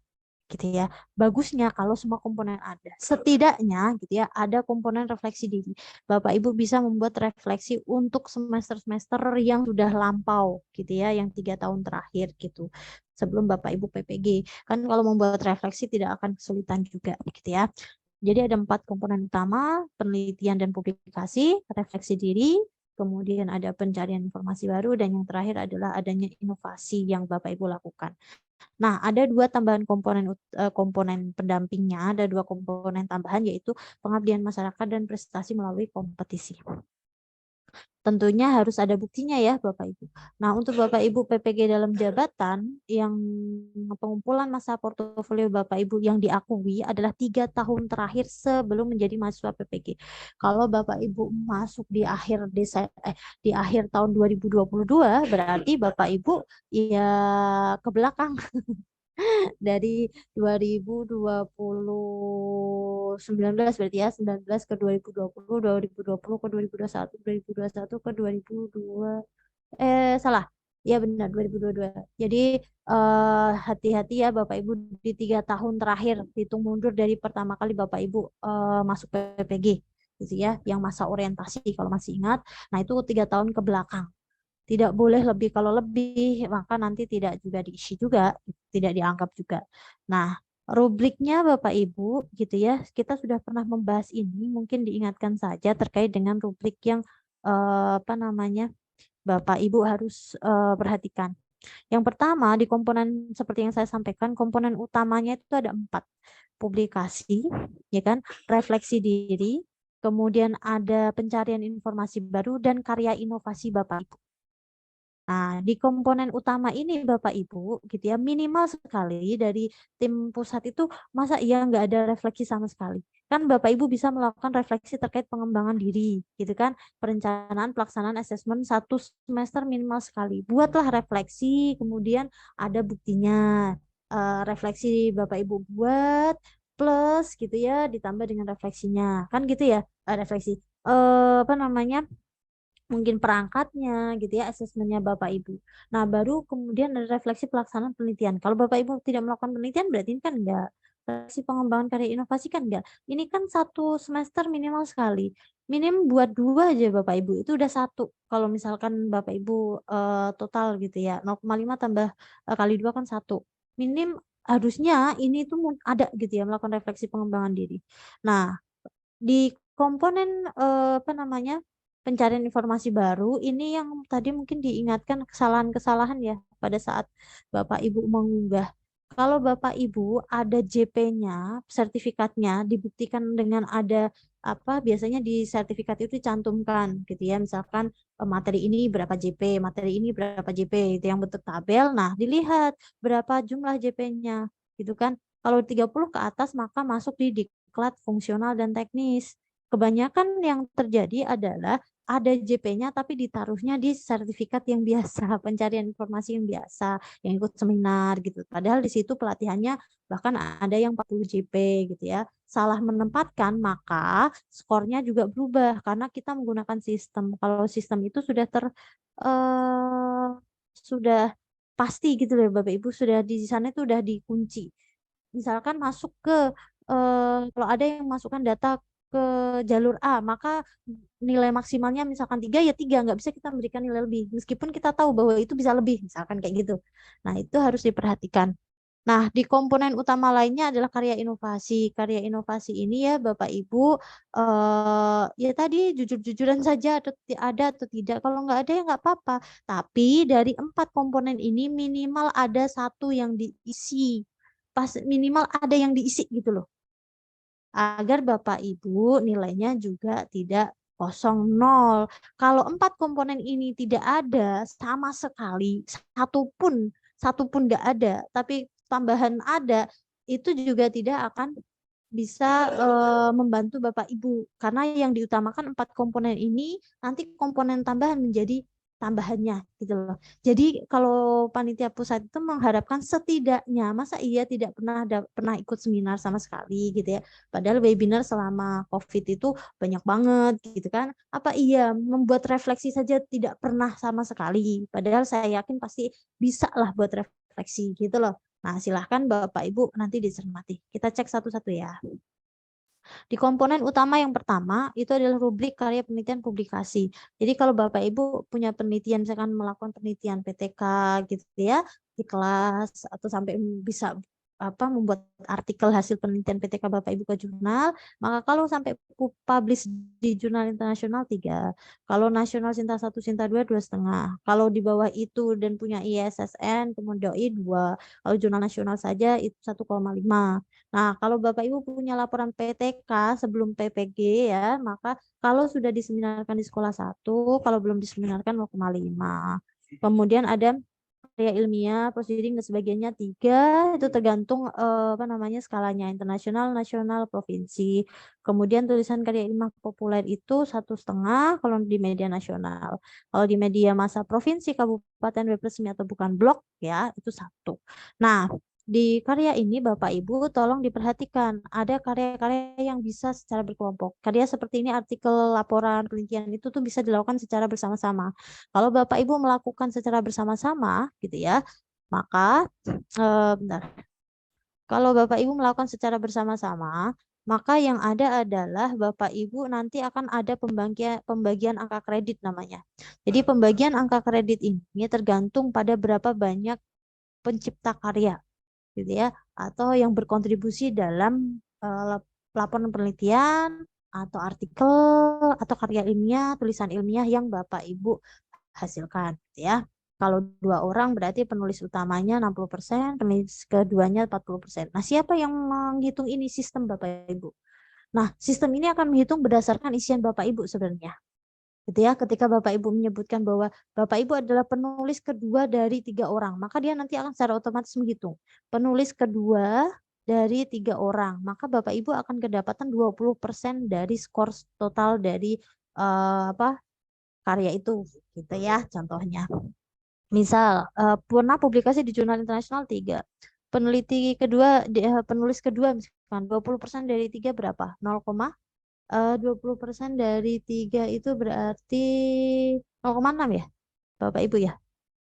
gitu ya. Bagusnya kalau semua komponen ada. Setidaknya gitu ya, ada komponen refleksi diri. Bapak Ibu bisa membuat refleksi untuk semester-semester yang sudah lampau gitu ya, yang 3 tahun terakhir gitu. Sebelum Bapak Ibu PPG. Kan kalau membuat refleksi tidak akan kesulitan juga gitu ya. Jadi ada 4 komponen utama, penelitian dan publikasi, refleksi diri, kemudian ada pencarian informasi baru, dan yang terakhir adalah adanya inovasi yang Bapak Ibu lakukan. Nah, ada 2 tambahan komponen pendampingnya, ada 2 komponen tambahan, yaitu pengabdian masyarakat dan prestasi melalui kompetisi. Tentunya harus ada buktinya ya Bapak Ibu. Nah, untuk Bapak Ibu PPG dalam jabatan yang pengumpulan masa portofolio Bapak Ibu yang diakui adalah 3 tahun terakhir sebelum menjadi mahasiswa PPG. Kalau Bapak Ibu masuk di akhir tahun 2022, berarti Bapak Ibu ya ke belakang dari 2019 berarti ya, 19 ke 2020, 2020 ke 2021, 2021 ke 2002, salah. Ya benar, 2022. Jadi hati-hati ya Bapak Ibu di 3 tahun terakhir, hitung mundur dari pertama kali Bapak Ibu masuk PPG gitu ya, yang masa orientasi kalau masih ingat. Nah, itu 3 tahun ke belakang. Tidak boleh lebih, kalau lebih maka nanti tidak juga diisi juga, tidak dianggap juga. Nah, rubriknya Bapak Ibu gitu ya, kita sudah pernah membahas ini, mungkin diingatkan saja terkait dengan rubrik yang apa namanya Bapak Ibu harus perhatikan. Yang pertama di komponen seperti yang saya sampaikan, komponen utamanya itu ada 4. Publikasi, ya kan, refleksi diri, kemudian ada pencarian informasi baru dan karya inovasi Bapak Ibu. Nah, di komponen utama ini Bapak Ibu gitu ya, minimal sekali dari tim pusat itu masa iya nggak ada refleksi sama sekali. Kan Bapak Ibu bisa melakukan refleksi terkait pengembangan diri gitu kan, perencanaan pelaksanaan asesmen 1 semester minimal sekali. Buatlah refleksi, kemudian ada buktinya. Refleksi Bapak Ibu buat plus gitu ya, ditambah dengan refleksinya. Kan gitu ya, refleksi. Apa namanya? Mungkin perangkatnya gitu ya, asesmennya Bapak Ibu. Nah, baru kemudian ada refleksi pelaksanaan penelitian. Kalau Bapak Ibu tidak melakukan penelitian berarti ini kan enggak. Refleksi pengembangan karya inovasi kan enggak. Ini kan 1 semester minimal sekali. Minim buat 2 aja Bapak Ibu, itu udah 1. Kalau misalkan Bapak Ibu total gitu ya, 0,5 tambah kali 2 kan 1. Minim harusnya ini tuh ada gitu ya, melakukan refleksi pengembangan diri. Nah, di komponen apa namanya, pencarian informasi baru ini yang tadi mungkin diingatkan kesalahan-kesalahan ya pada saat Bapak Ibu mengunggah. Kalau Bapak Ibu ada JP-nya, sertifikatnya dibuktikan dengan ada apa, biasanya di sertifikat itu dicantumkan gitu ya, misalkan materi ini berapa JP, materi ini berapa JP, itu yang bentuk tabel. Nah, dilihat berapa jumlah JP-nya gitu kan. Kalau 30 ke atas maka masuk di diklat fungsional dan teknis. Kebanyakan yang terjadi adalah ada JP-nya tapi ditaruhnya di sertifikat yang biasa, pencarian informasi yang biasa, yang ikut seminar gitu. Padahal di situ pelatihannya bahkan ada yang 40 JP gitu ya. Salah menempatkan maka skornya juga berubah karena kita menggunakan sistem. Kalau sistem itu sudah pasti gitu loh Bapak Ibu, sudah di sana itu sudah dikunci. Misalkan masuk ke kalau ada yang masukkan data ke jalur A, maka nilai maksimalnya misalkan 3 ya 3, nggak bisa kita memberikan nilai lebih. Meskipun kita tahu bahwa itu bisa lebih, misalkan kayak gitu. Nah, itu harus diperhatikan. Nah, di komponen utama lainnya adalah karya inovasi. Karya inovasi ini ya Bapak Ibu, ya tadi jujur-jujuran saja ada atau tidak. Kalau nggak ada ya nggak apa-apa. Tapi dari 4 komponen ini minimal ada 1 yang diisi. Minimal ada yang diisi gitu loh. Agar Bapak Ibu nilainya juga tidak kosong nol. Kalau 4 komponen ini tidak ada sama sekali, satu pun nggak ada, tapi tambahan ada, itu juga tidak akan bisa membantu Bapak Ibu. Karena yang diutamakan 4 komponen ini, nanti komponen tambahan menjadi tambahannya gitu loh. Jadi kalau panitia pusat itu mengharapkan setidaknya, masa iya tidak pernah ikut seminar sama sekali gitu ya. Padahal webinar selama COVID itu banyak banget gitu kan. Apa iya membuat refleksi saja tidak pernah sama sekali. Padahal saya yakin pasti bisa lah buat refleksi gitu loh. Nah, silahkan Bapak Ibu nanti dicermati. Kita cek satu-satu ya. Di komponen utama yang pertama itu adalah rubrik karya penelitian publikasi. Jadi kalau Bapak Ibu punya penelitian, misalkan melakukan penelitian PTK gitu ya di kelas atau sampai bisa membuat artikel hasil penelitian PTK Bapak Ibu ke jurnal, maka kalau sampai publish di jurnal internasional 3, kalau nasional Sinta 1, Sinta 2, 2,5. Kalau di bawah itu dan punya ISSN, kemudian DOI 2, kalau jurnal nasional saja itu 1,5. Nah, kalau Bapak Ibu punya laporan PTK sebelum PPG ya, maka kalau sudah diseminarkan di sekolah 1, kalau belum diseminarkan 0,5. Kemudian ada karya ilmiah, proceeding dan sebagainya 3, itu tergantung skalanya internasional, nasional, provinsi. Kemudian tulisan karya ilmiah populer itu 1,5 kalau di media nasional. Kalau di media massa provinsi, kabupaten, web resmi atau bukan blog ya, itu 1. Nah, di karya ini Bapak Ibu tolong diperhatikan ada karya-karya yang bisa secara berkelompok. Karya seperti ini artikel, laporan, penelitian itu tuh bisa dilakukan secara bersama-sama. Kalau Bapak Ibu melakukan secara bersama-sama gitu ya, maka bentar. Kalau Bapak Ibu melakukan secara bersama-sama, maka yang ada adalah Bapak Ibu nanti akan ada pembagian angka kredit namanya. Jadi pembagian angka kredit ini tergantung pada berapa banyak pencipta karya gitu ya, atau yang berkontribusi dalam laporan penelitian atau artikel atau karya ilmiah, tulisan ilmiah yang Bapak Ibu hasilkan gitu ya. Kalau 2 orang berarti penulis utamanya 60%, penulis keduanya 40%. Nah, siapa yang menghitung ini? Sistem Bapak Ibu. Nah, sistem ini akan menghitung berdasarkan isian Bapak Ibu sebenarnya. Gitu ya, ketika Bapak Ibu menyebutkan bahwa Bapak Ibu adalah penulis kedua dari 3 orang, maka dia nanti akan secara otomatis menghitung. Penulis kedua dari 3 orang, maka Bapak Ibu akan kedapatan 20% dari skor total dari karya itu, gitu ya contohnya. Misal pernah publikasi di jurnal internasional 3. Peneliti kedua, penulis kedua misalkan 20% dari 3 berapa? 20% dari 3 itu berarti 0,6 ya, Bapak Ibu ya.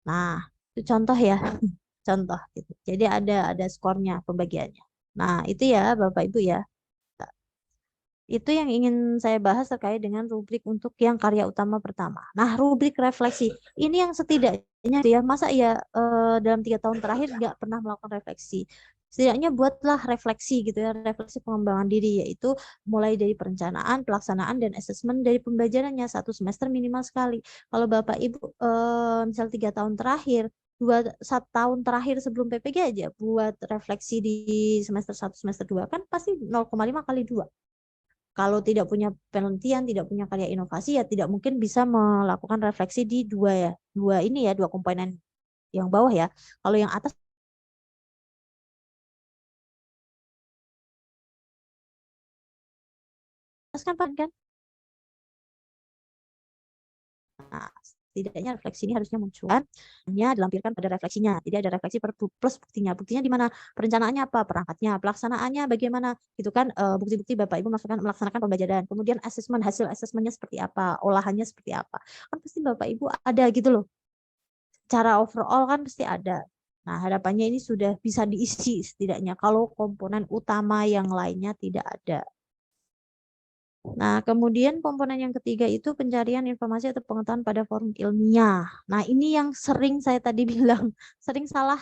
Nah, itu contoh ya, contoh gitu. Jadi ada skornya pembagiannya. Nah, itu ya Bapak Ibu ya. Itu yang ingin saya bahas terkait dengan rubrik untuk yang karya utama pertama. Nah, rubrik refleksi ini yang setidaknya ya, masa ya dalam 3 tahun terakhir nggak pernah melakukan refleksi. Setidaknya buatlah refleksi gitu ya, refleksi pengembangan diri, yaitu mulai dari perencanaan, pelaksanaan, dan asesmen dari pembelajarannya 1 semester minimal sekali. Kalau Bapak Ibu misal 3 tahun terakhir, 1 tahun terakhir sebelum PPG aja buat refleksi di semester 1, semester 2 kan pasti 0,5 kali 2. Kalau tidak punya penelitian, tidak punya karya inovasi, ya tidak mungkin bisa melakukan refleksi di 2 ya. 2 ini ya, 2 komponen yang bawah ya. Kalau yang atas kan. Nah, setidaknya refleksi ini harusnya muncul. Hanya dilampirkan pada refleksinya. Tidak ada refleksi plus buktinya. Buktinya di mana? Perencanaannya apa? Perangkatnya. Pelaksanaannya bagaimana? Itu kan bukti-bukti Bapak Ibu melaksanakan pembelajaran. Kemudian asesmen, hasil asesmennya seperti apa? Olahannya seperti apa? Kan pasti Bapak Ibu ada gitu loh. Cara overall kan pasti ada. Nah, harapannya ini sudah bisa diisi setidaknya kalau komponen utama yang lainnya tidak ada. Nah, kemudian komponen yang ketiga itu pencarian informasi atau pengetahuan pada forum ilmiah. Nah, ini yang sering saya tadi bilang, sering salah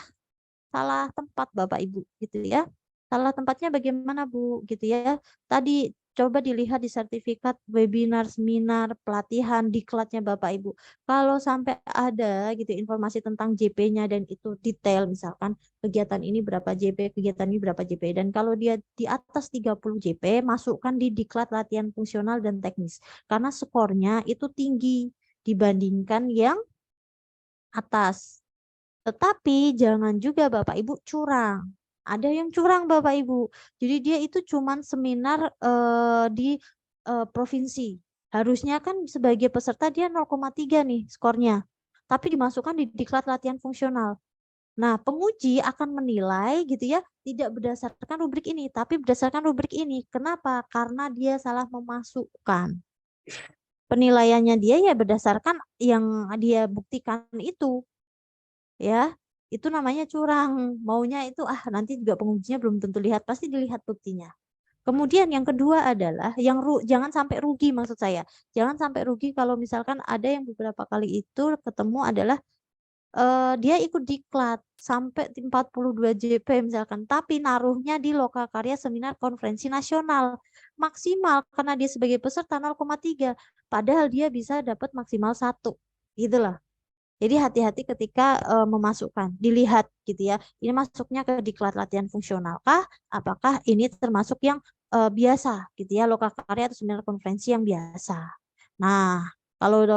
tempat Bapak Ibu gitu ya. Salah tempatnya bagaimana Bu gitu ya. Tadi coba dilihat di sertifikat webinar, seminar, pelatihan, diklatnya Bapak Ibu. Kalau sampai ada gitu informasi tentang JP-nya dan itu detail, misalkan kegiatan ini berapa JP, kegiatan ini berapa JP, dan kalau dia di atas 30 JP, masukkan di diklat latihan fungsional dan teknis. Karena skornya itu tinggi dibandingkan yang atas. Tetapi jangan juga Bapak Ibu curang. Ada yang curang Bapak Ibu. Jadi dia itu cuman seminar di provinsi. Harusnya kan sebagai peserta dia 0,3 nih skornya. tapi dimasukkan di diklat latihan fungsional. Nah, penguji akan menilai gitu ya, tidak berdasarkan rubrik ini, tapi berdasarkan rubrik ini. Kenapa? Karena dia salah memasukkan. Penilaiannya dia ya berdasarkan yang dia buktikan itu. Ya, itu namanya curang. Maunya itu nanti juga pengujinya belum tentu lihat, pasti dilihat buktinya. Kemudian yang kedua adalah jangan sampai rugi, maksud saya. Jangan sampai rugi kalau misalkan ada yang beberapa kali itu ketemu adalah dia ikut diklat sampai 42 JP misalkan, tapi naruhnya di lokakarya seminar konferensi nasional maksimal karena dia sebagai peserta 0,3, padahal dia bisa dapat maksimal 1, gitulah. Jadi hati-hati ketika memasukkan, dilihat gitu ya. Ini masuknya ke diklat latihan fungsional kah? Apakah ini termasuk yang biasa gitu ya, lokakarya atau seminar konferensi yang biasa. Nah, kalau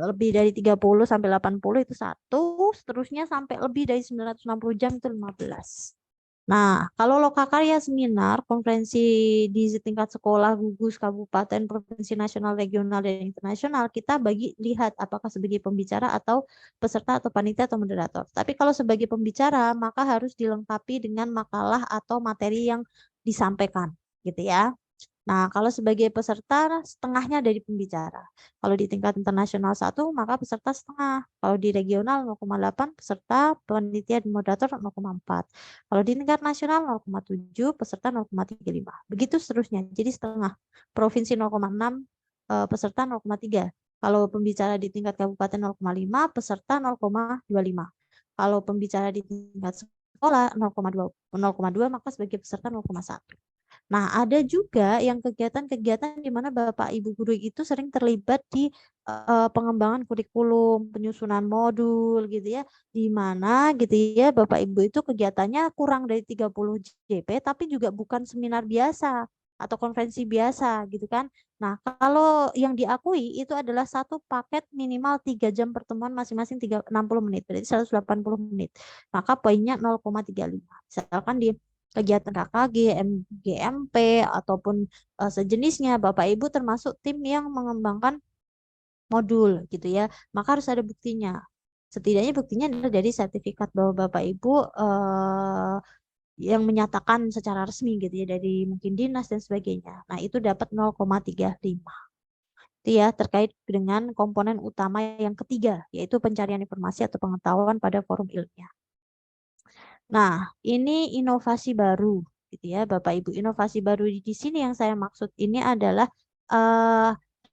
lebih dari 30 sampai 80 itu 1, seterusnya sampai lebih dari 960 jam itu 15. Nah, kalau lokakarya seminar, konferensi di tingkat sekolah, gugus, kabupaten, provinsi, nasional, regional, dan internasional, kita bagi lihat apakah sebagai pembicara atau peserta atau panitia atau moderator. Tapi kalau sebagai pembicara, maka harus dilengkapi dengan makalah atau materi yang disampaikan, gitu ya. Nah, kalau sebagai peserta setengahnya dari pembicara. Kalau di tingkat internasional 1, maka peserta setengah. Kalau di regional 0,8, peserta, panitia dan moderator 0,4. Kalau di tingkat nasional 0,7, peserta 0,35. Begitu seterusnya. Jadi setengah. Provinsi 0,6, peserta 0,3. Kalau pembicara di tingkat kabupaten 0,5, peserta 0,25. Kalau pembicara di tingkat sekolah 0,2, maka sebagai peserta 0,1. Nah, ada juga yang kegiatan-kegiatan di mana Bapak Ibu guru itu sering terlibat di pengembangan kurikulum, penyusunan modul gitu ya, di mana gitu ya Bapak Ibu itu kegiatannya kurang dari 30 JP tapi juga bukan seminar biasa atau konferensi biasa gitu kan. Nah, kalau yang diakui itu adalah satu paket minimal 3 jam pertemuan masing-masing 60 menit, berarti 180 menit. Maka poinnya 0,35. Misalkan di kegiatan KKG, GMP, ataupun sejenisnya, Bapak Ibu termasuk tim yang mengembangkan modul gitu ya, maka harus ada buktinya. Setidaknya buktinya adalah dari sertifikat bahwa Bapak Ibu yang menyatakan secara resmi gitu ya, dari mungkin dinas dan sebagainya. Nah, itu dapat 0,35. Itu ya terkait dengan komponen utama yang ketiga, yaitu pencarian informasi atau pengetahuan pada forum ilmiah. Nah, ini inovasi baru gitu ya, Bapak Ibu. Inovasi baru di sini yang saya maksud ini adalah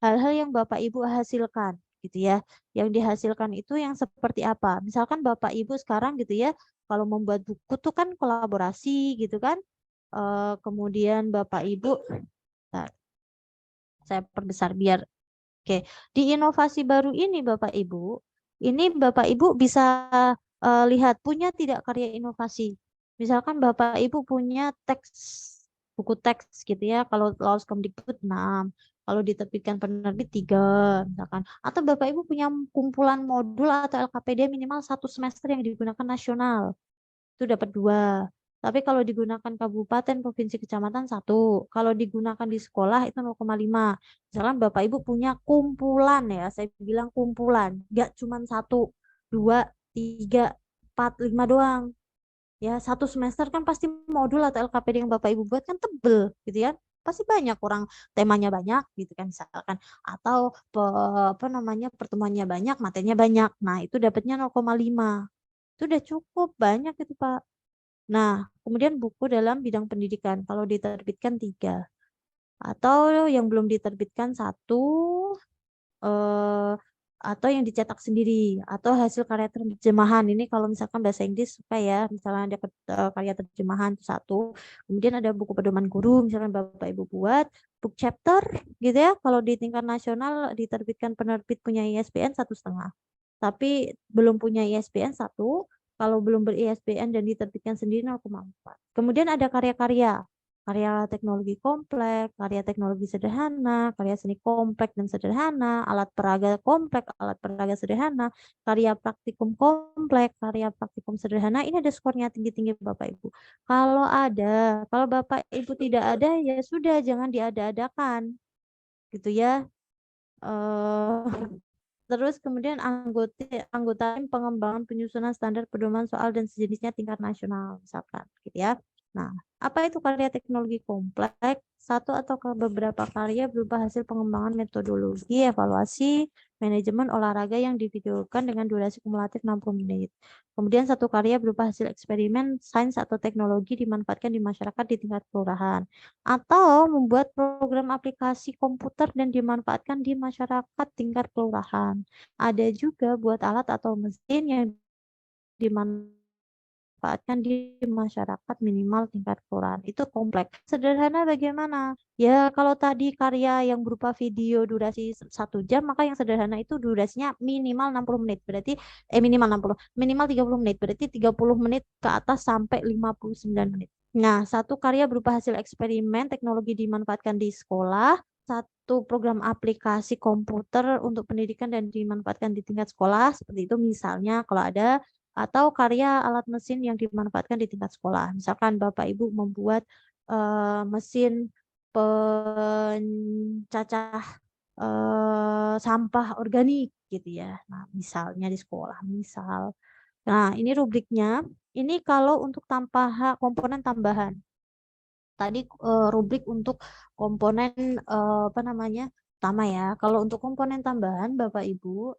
hal-hal yang Bapak Ibu hasilkan gitu ya. Yang dihasilkan itu yang seperti apa? Misalkan Bapak Ibu sekarang gitu ya, kalau membuat buku tuh kan kolaborasi gitu kan. Kemudian Bapak Ibu, bentar, saya perbesar biar oke. Di inovasi baru ini Bapak Ibu, ini Bapak Ibu bisa lihat punya tidak karya inovasi. Misalkan Bapak Ibu punya buku teks gitu ya, kalau Laos Kemdikbud 6, kalau diterbitkan penerbit 3 misalkan. Atau Bapak Ibu punya kumpulan modul atau LKPD minimal 1 semester yang digunakan nasional. Itu dapat 2. Tapi kalau digunakan kabupaten, provinsi, kecamatan 1. Kalau digunakan di sekolah itu 0,5. Misalkan Bapak Ibu punya kumpulan ya, saya bilang kumpulan. Nggak cuma 1, 2, 3, 4, 5 doang. Ya, 1 semester kan pasti modul atau LKPD yang Bapak Ibu buat kan tebel gitu ya. Pasti banyak orang temanya banyak gitu kan misalkan. Atau pertemuannya banyak, materinya banyak. Nah, itu dapatnya 0,5. Itu udah cukup banyak itu Pak. Nah, kemudian buku dalam bidang pendidikan, kalau diterbitkan 3. Atau yang belum diterbitkan 1, eh, atau yang dicetak sendiri, atau hasil karya terjemahan. Ini kalau misalkan bahasa Inggris suka ya, misalnya ada karya terjemahan itu 1. Kemudian ada buku pedoman guru, misalkan Bapak Ibu buat, book chapter gitu ya, kalau di tingkat nasional diterbitkan penerbit punya ISBN 1,5. Tapi belum punya ISBN 1, kalau belum ber-ISBN dan diterbitkan sendiri 0,4. Kemudian ada karya-karya, karya teknologi kompleks, karya teknologi sederhana, karya seni kompleks dan sederhana, alat peraga kompleks, alat peraga sederhana, karya praktikum kompleks, karya praktikum sederhana. Ini ada skornya tinggi-tinggi Bapak Ibu. Kalau Bapak Ibu tidak ada ya sudah jangan diada-adakan. Gitu ya. Terus kemudian anggota tim pengembangan penyusunan standar pedoman soal dan sejenisnya tingkat nasional misalkan gitu ya. Nah, apa itu karya teknologi kompleks? Satu atau beberapa karya berupa hasil pengembangan metodologi, evaluasi, manajemen olahraga yang divideokan dengan durasi kumulatif 60 menit. Kemudian satu karya berupa hasil eksperimen, sains atau teknologi dimanfaatkan di masyarakat di tingkat kelurahan. Atau membuat program aplikasi komputer dan dimanfaatkan di masyarakat tingkat kelurahan. Ada juga buat alat atau mesin yang dimanfaatkan di masyarakat minimal tingkat kelurahan. Itu kompleks. Sederhana bagaimana? Ya kalau tadi karya yang berupa video durasi 1 jam, maka yang sederhana itu durasinya minimal 60 menit. Berarti minimal 60, minimal 30 menit. Berarti 30 menit ke atas sampai 59 menit. Nah, satu karya berupa hasil eksperimen teknologi dimanfaatkan di sekolah, satu program aplikasi komputer untuk pendidikan dan dimanfaatkan di tingkat sekolah, seperti itu misalnya kalau ada, atau karya alat mesin yang dimanfaatkan di tingkat sekolah. Misalkan Bapak Ibu membuat mesin pencacah sampah organik gitu ya. Nah, misalnya di sekolah, misal. Nah, ini rubriknya. Ini kalau untuk komponen tambahan. Tadi rubrik untuk komponen apa namanya? Pertama ya. Kalau untuk komponen tambahan Bapak Ibu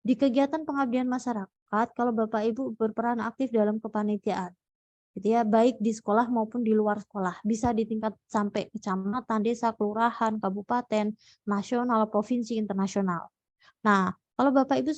di kegiatan pengabdian masyarakat, kalau Bapak Ibu berperan aktif dalam kepanitiaan, gitu ya, baik di sekolah maupun di luar sekolah, bisa di tingkat sampai kecamatan, desa, kelurahan, kabupaten, nasional, provinsi, internasional. Nah, kalau Bapak Ibu,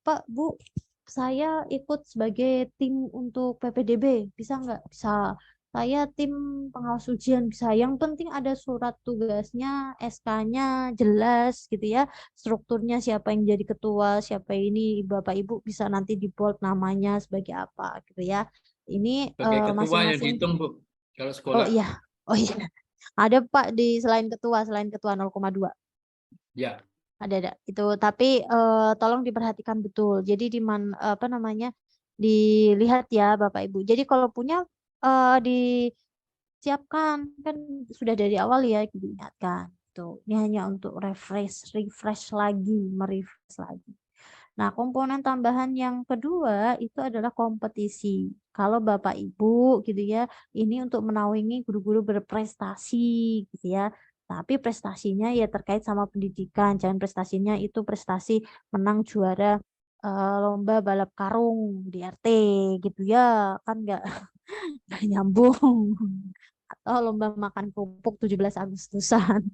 Pak, Bu, saya ikut sebagai tim untuk PPDB, bisa nggak? Bisa. Saya tim pengawas ujian, bisa. Yang penting ada surat tugasnya, SK-nya jelas gitu ya. Strukturnya siapa yang jadi ketua, siapa ini, Bapak Ibu bisa nanti di bold namanya sebagai apa gitu ya. Ini Sebagai ketua yang masing-masing. dihitung, Bu, kalau Oh sekolah. iya, oh iya. Ada Pak di selain ketua 0,2. Ya, Ada itu, tapi tolong diperhatikan betul. Jadi apa namanya, dilihat ya Bapak Ibu. Jadi kalau punya disiapkan, kan sudah dari awal ya diingatkan. Tuh, ini hanya untuk refresh lagi, merefresh lagi. Nah, komponen tambahan yang kedua itu adalah kompetisi. Kalau Bapak Ibu gitu ya, ini untuk menaungi guru-guru berprestasi gitu ya. Tapi prestasinya ya terkait sama pendidikan. Jangan prestasinya itu prestasi menang juara lomba balap karung di RT gitu ya. Kan nggak nyambung. Atau lomba makan kerupuk 17 Agustusan.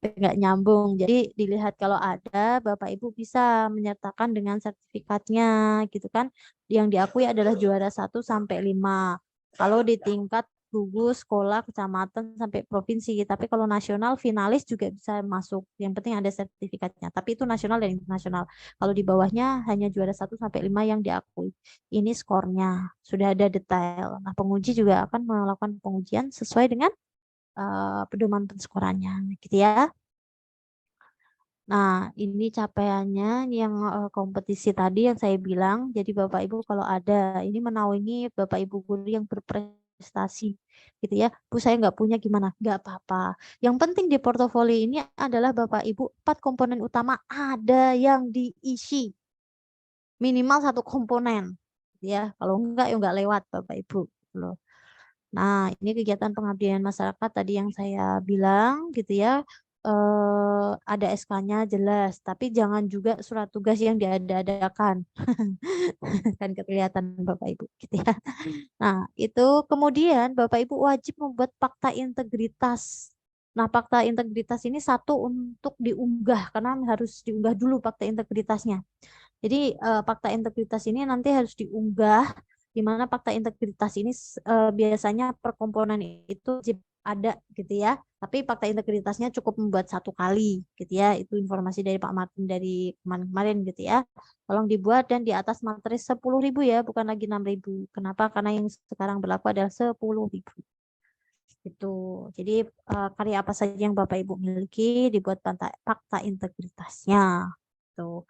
Nggak nyambung. Jadi dilihat kalau ada, Bapak Ibu bisa menyertakan dengan sertifikatnya gitu kan. Yang diakui adalah juara 1 sampai 5. Kalau di tingkat gugus sekolah, kecamatan sampai provinsi. Tapi kalau nasional finalis juga bisa masuk. Yang penting ada sertifikatnya. Tapi itu nasional dan internasional. Kalau di bawahnya hanya juara 1 sampai 5 yang diakui. Ini skornya. Sudah ada detail. Nah, penguji juga akan melakukan pengujian sesuai dengan pedoman penskorannya gitu ya. Nah, ini capaiannya yang kompetisi tadi yang saya bilang. Jadi Bapak Ibu kalau ada, ini menaungi Bapak Ibu guru yang berprestasi gitu ya. Bu saya nggak punya gimana? Nggak apa-apa. Yang penting di portofolio ini adalah Bapak Ibu 4 komponen utama ada yang diisi. Minimal 1 komponen ya. Kalau enggak ya nggak lewat Bapak Ibu loh. Nah, ini kegiatan pengabdian masyarakat tadi yang saya bilang gitu ya. Ada SK-nya jelas, tapi jangan juga surat tugas yang diada-adakan. Kan kelihatan Bapak Ibu gitu ya. Nah, itu kemudian Bapak Ibu wajib membuat fakta integritas. Nah, fakta integritas ini satu untuk diunggah karena harus diunggah dulu fakta integritasnya. Jadi fakta integritas ini nanti harus diunggah, di mana fakta integritas ini biasanya per komponen itu wajib ada gitu ya. Tapi fakta integritasnya cukup membuat 1 kali gitu ya. Itu informasi dari Pak Martin dari kemarin-kemarin gitu ya. Tolong dibuat dan di atas materi 10.000 ya, bukan lagi 6.000. Kenapa? Karena yang sekarang berlaku adalah 10.000. Itu. Jadi karya apa saja yang Bapak Ibu miliki dibuat fakta integritasnya. Tuh.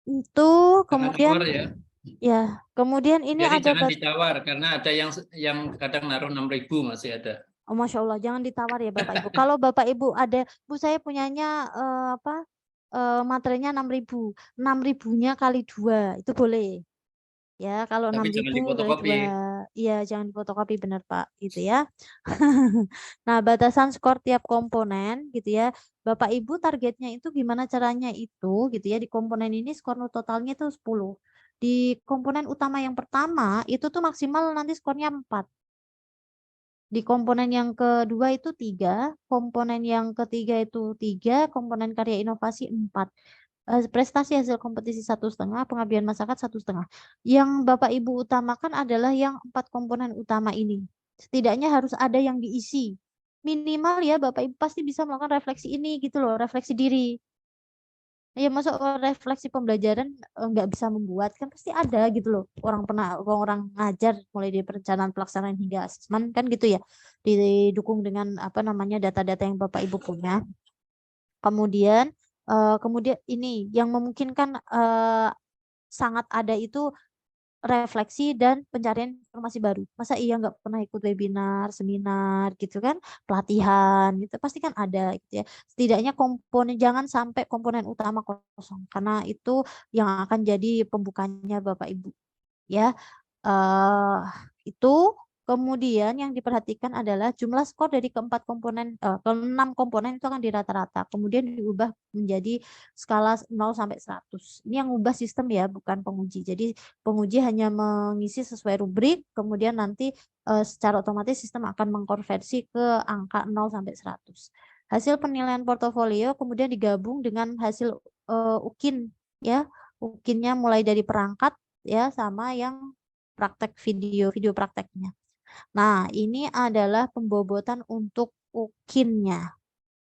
Itu jangan kemudian keluar ya. ya, kemudian ini Jadi ada jangan ditawar karena ada yang kadang naruh 6.000 masih ada. oh, Masya Allah, jangan ditawar ya Bapak Ibu. Kalau Bapak Ibu ada, Bu saya punyanya apa? materinya 6.000. 6.000-nya kali 2 itu boleh. Ya, kalau Tapi jangan 6.000 kali difotokopi. 2, iya jangan difotokopi, benar Pak, gitu ya. Nah, batasan skor tiap komponen gitu ya. Bapak Ibu targetnya itu gimana caranya itu gitu ya. Di komponen ini skor totalnya itu 10. Di komponen utama yang pertama itu tuh maksimal nanti skornya 4. Di komponen yang kedua itu 3, komponen yang ketiga itu 3, komponen karya inovasi 4. Prestasi hasil kompetisi 1,5, pengabdian masyarakat 1,5. Yang Bapak Ibu utamakan adalah yang 4 komponen utama ini. Setidaknya harus ada yang diisi. Minimal ya Bapak Ibu pasti bisa melakukan refleksi ini gitu loh, refleksi diri. Ya masuk refleksi pembelajaran nggak bisa membuat kan pasti ada gitu loh, orang ngajar mulai dari perencanaan pelaksanaan hingga asesmen kan gitu ya, didukung dengan apa namanya data-data yang Bapak Ibu punya. Kemudian kemudian ini yang memungkinkan sangat ada itu refleksi dan pencarian informasi baru. Masa iya nggak pernah ikut webinar, seminar gitu kan, pelatihan gitu, pasti kan ada gitu ya. Setidaknya komponen, jangan sampai komponen utama kosong, karena itu yang akan jadi pembukanya Bapak Ibu. Ya, eh itu kemudian yang diperhatikan adalah jumlah skor dari keempat komponen, keenam komponen itu akan dirata-rata, kemudian diubah menjadi skala 0 sampai 100. Ini yang ubah sistem ya, bukan penguji. Jadi penguji hanya mengisi sesuai rubrik, kemudian nanti secara otomatis sistem akan mengkonversi ke angka 0 sampai 100. Hasil penilaian portofolio kemudian digabung dengan hasil UKIN ya. UKIN-nya mulai dari perangkat ya sama yang praktek video prakteknya. Nah, ini adalah pembobotan untuk UKIN-nya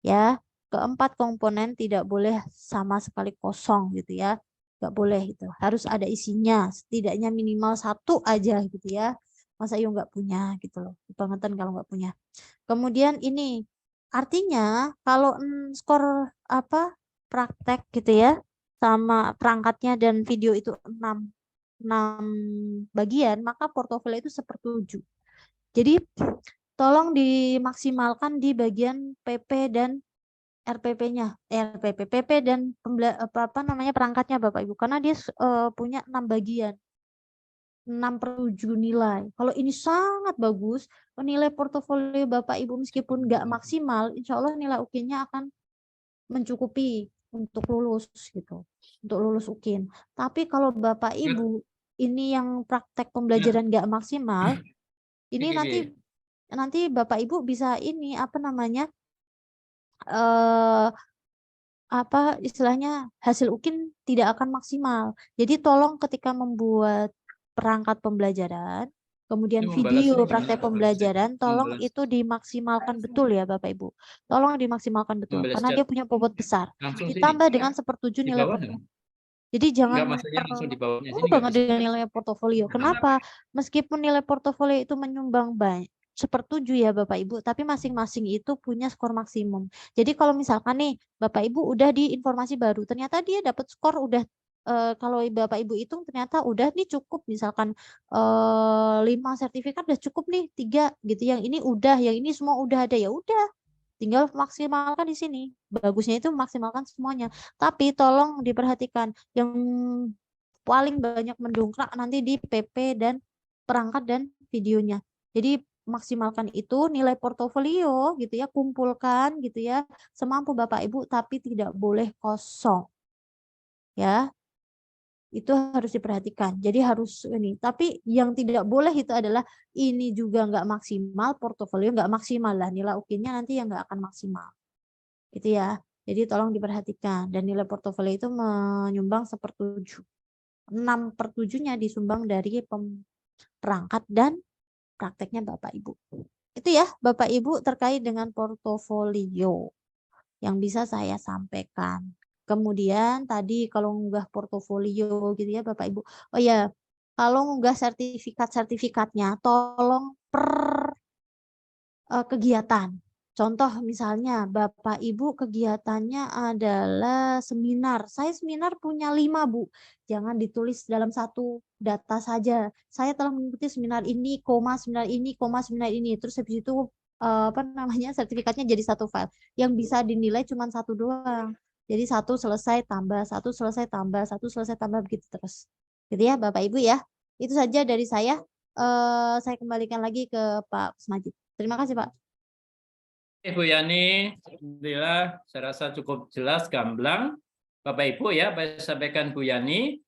ya. Keempat komponen tidak boleh sama sekali kosong gitu ya. Nggak boleh itu. Harus ada isinya, setidaknya minimal 1 aja gitu ya. Masa you nggak punya gitu loh. Kebangetan kalau nggak punya. Kemudian ini artinya kalau skor apa praktek gitu ya sama perangkatnya dan video itu 6 bagian, maka portofolio itu 1/7. Jadi tolong dimaksimalkan di bagian PP dan RPP-nya, PP dan apa namanya perangkatnya Bapak Ibu, karena dia punya 6 bagian, 6/7 nilai. Kalau ini sangat bagus, nilai portofolio Bapak Ibu meskipun nggak maksimal, insya Allah nilai UKIN-nya akan mencukupi untuk lulus gitu, untuk lulus UKIN. Tapi kalau Bapak Ibu ini yang praktek pembelajaran nggak maksimal, ini nanti Bapak Ibu bisa ini apa namanya apa istilahnya hasil UKIN tidak akan maksimal. Jadi tolong ketika membuat perangkat pembelajaran, kemudian video praktek pembelajaran, tolong itu dimaksimalkan betul ya Bapak Ibu. Tolong dimaksimalkan betul karena dia punya bobot besar. Ditambah dengan 1/7 nilai portofolio. Jadi jangan banget dengan nilai portofolio. Kenapa? Meskipun nilai portofolio itu menyumbang banyak 1/7 ya Bapak Ibu, tapi masing-masing itu punya skor maksimum. Jadi kalau misalkan nih Bapak Ibu udah di informasi baru, ternyata dia dapat skor udah kalau Bapak Ibu hitung ternyata udah nih cukup misalkan 5 sertifikat udah cukup nih 3 gitu, yang ini udah, yang ini semua udah ada, ya udah tinggal maksimalkan di sini. Bagusnya itu maksimalkan semuanya. Tapi tolong diperhatikan yang paling banyak mendongkrak nanti di PP dan perangkat dan videonya. Jadi maksimalkan itu nilai portofolio gitu ya, kumpulkan gitu ya semampu Bapak Ibu, tapi tidak boleh kosong ya. Itu harus diperhatikan. Jadi harus ini. Tapi yang tidak boleh itu adalah ini juga nggak maksimal, portofolio nggak maksimal lah, nilai UKIN-nya nanti yang nggak akan maksimal. Gitu ya. Jadi tolong diperhatikan. Dan nilai portofolio itu menyumbang 1/7. 6/7-nya disumbang dari perangkat dan prakteknya Bapak Ibu. Itu ya Bapak Ibu terkait dengan portofolio yang bisa saya sampaikan. Kemudian tadi kalau ngunggah portofolio gitu ya Bapak Ibu. Oh ya, kalau ngunggah sertifikatnya tolong per kegiatan. Contoh misalnya Bapak Ibu kegiatannya adalah seminar. Saya seminar punya 5 Bu. Jangan ditulis dalam satu data saja. Saya telah mengikuti seminar ini, seminar ini, seminar ini. Terus habis itu apa namanya sertifikatnya jadi satu file. Yang bisa dinilai cuma satu doang. Jadi satu selesai tambah, satu selesai tambah, satu selesai tambah begitu terus. Gitu ya Bapak Ibu ya. Itu saja dari saya. Saya kembalikan lagi ke Pak Kusmajid. Terima kasih Pak. Bu Yani, alhamdulillah saya rasa cukup jelas, gamblang. Bapak Ibu ya, saya sampaikan Bu Yani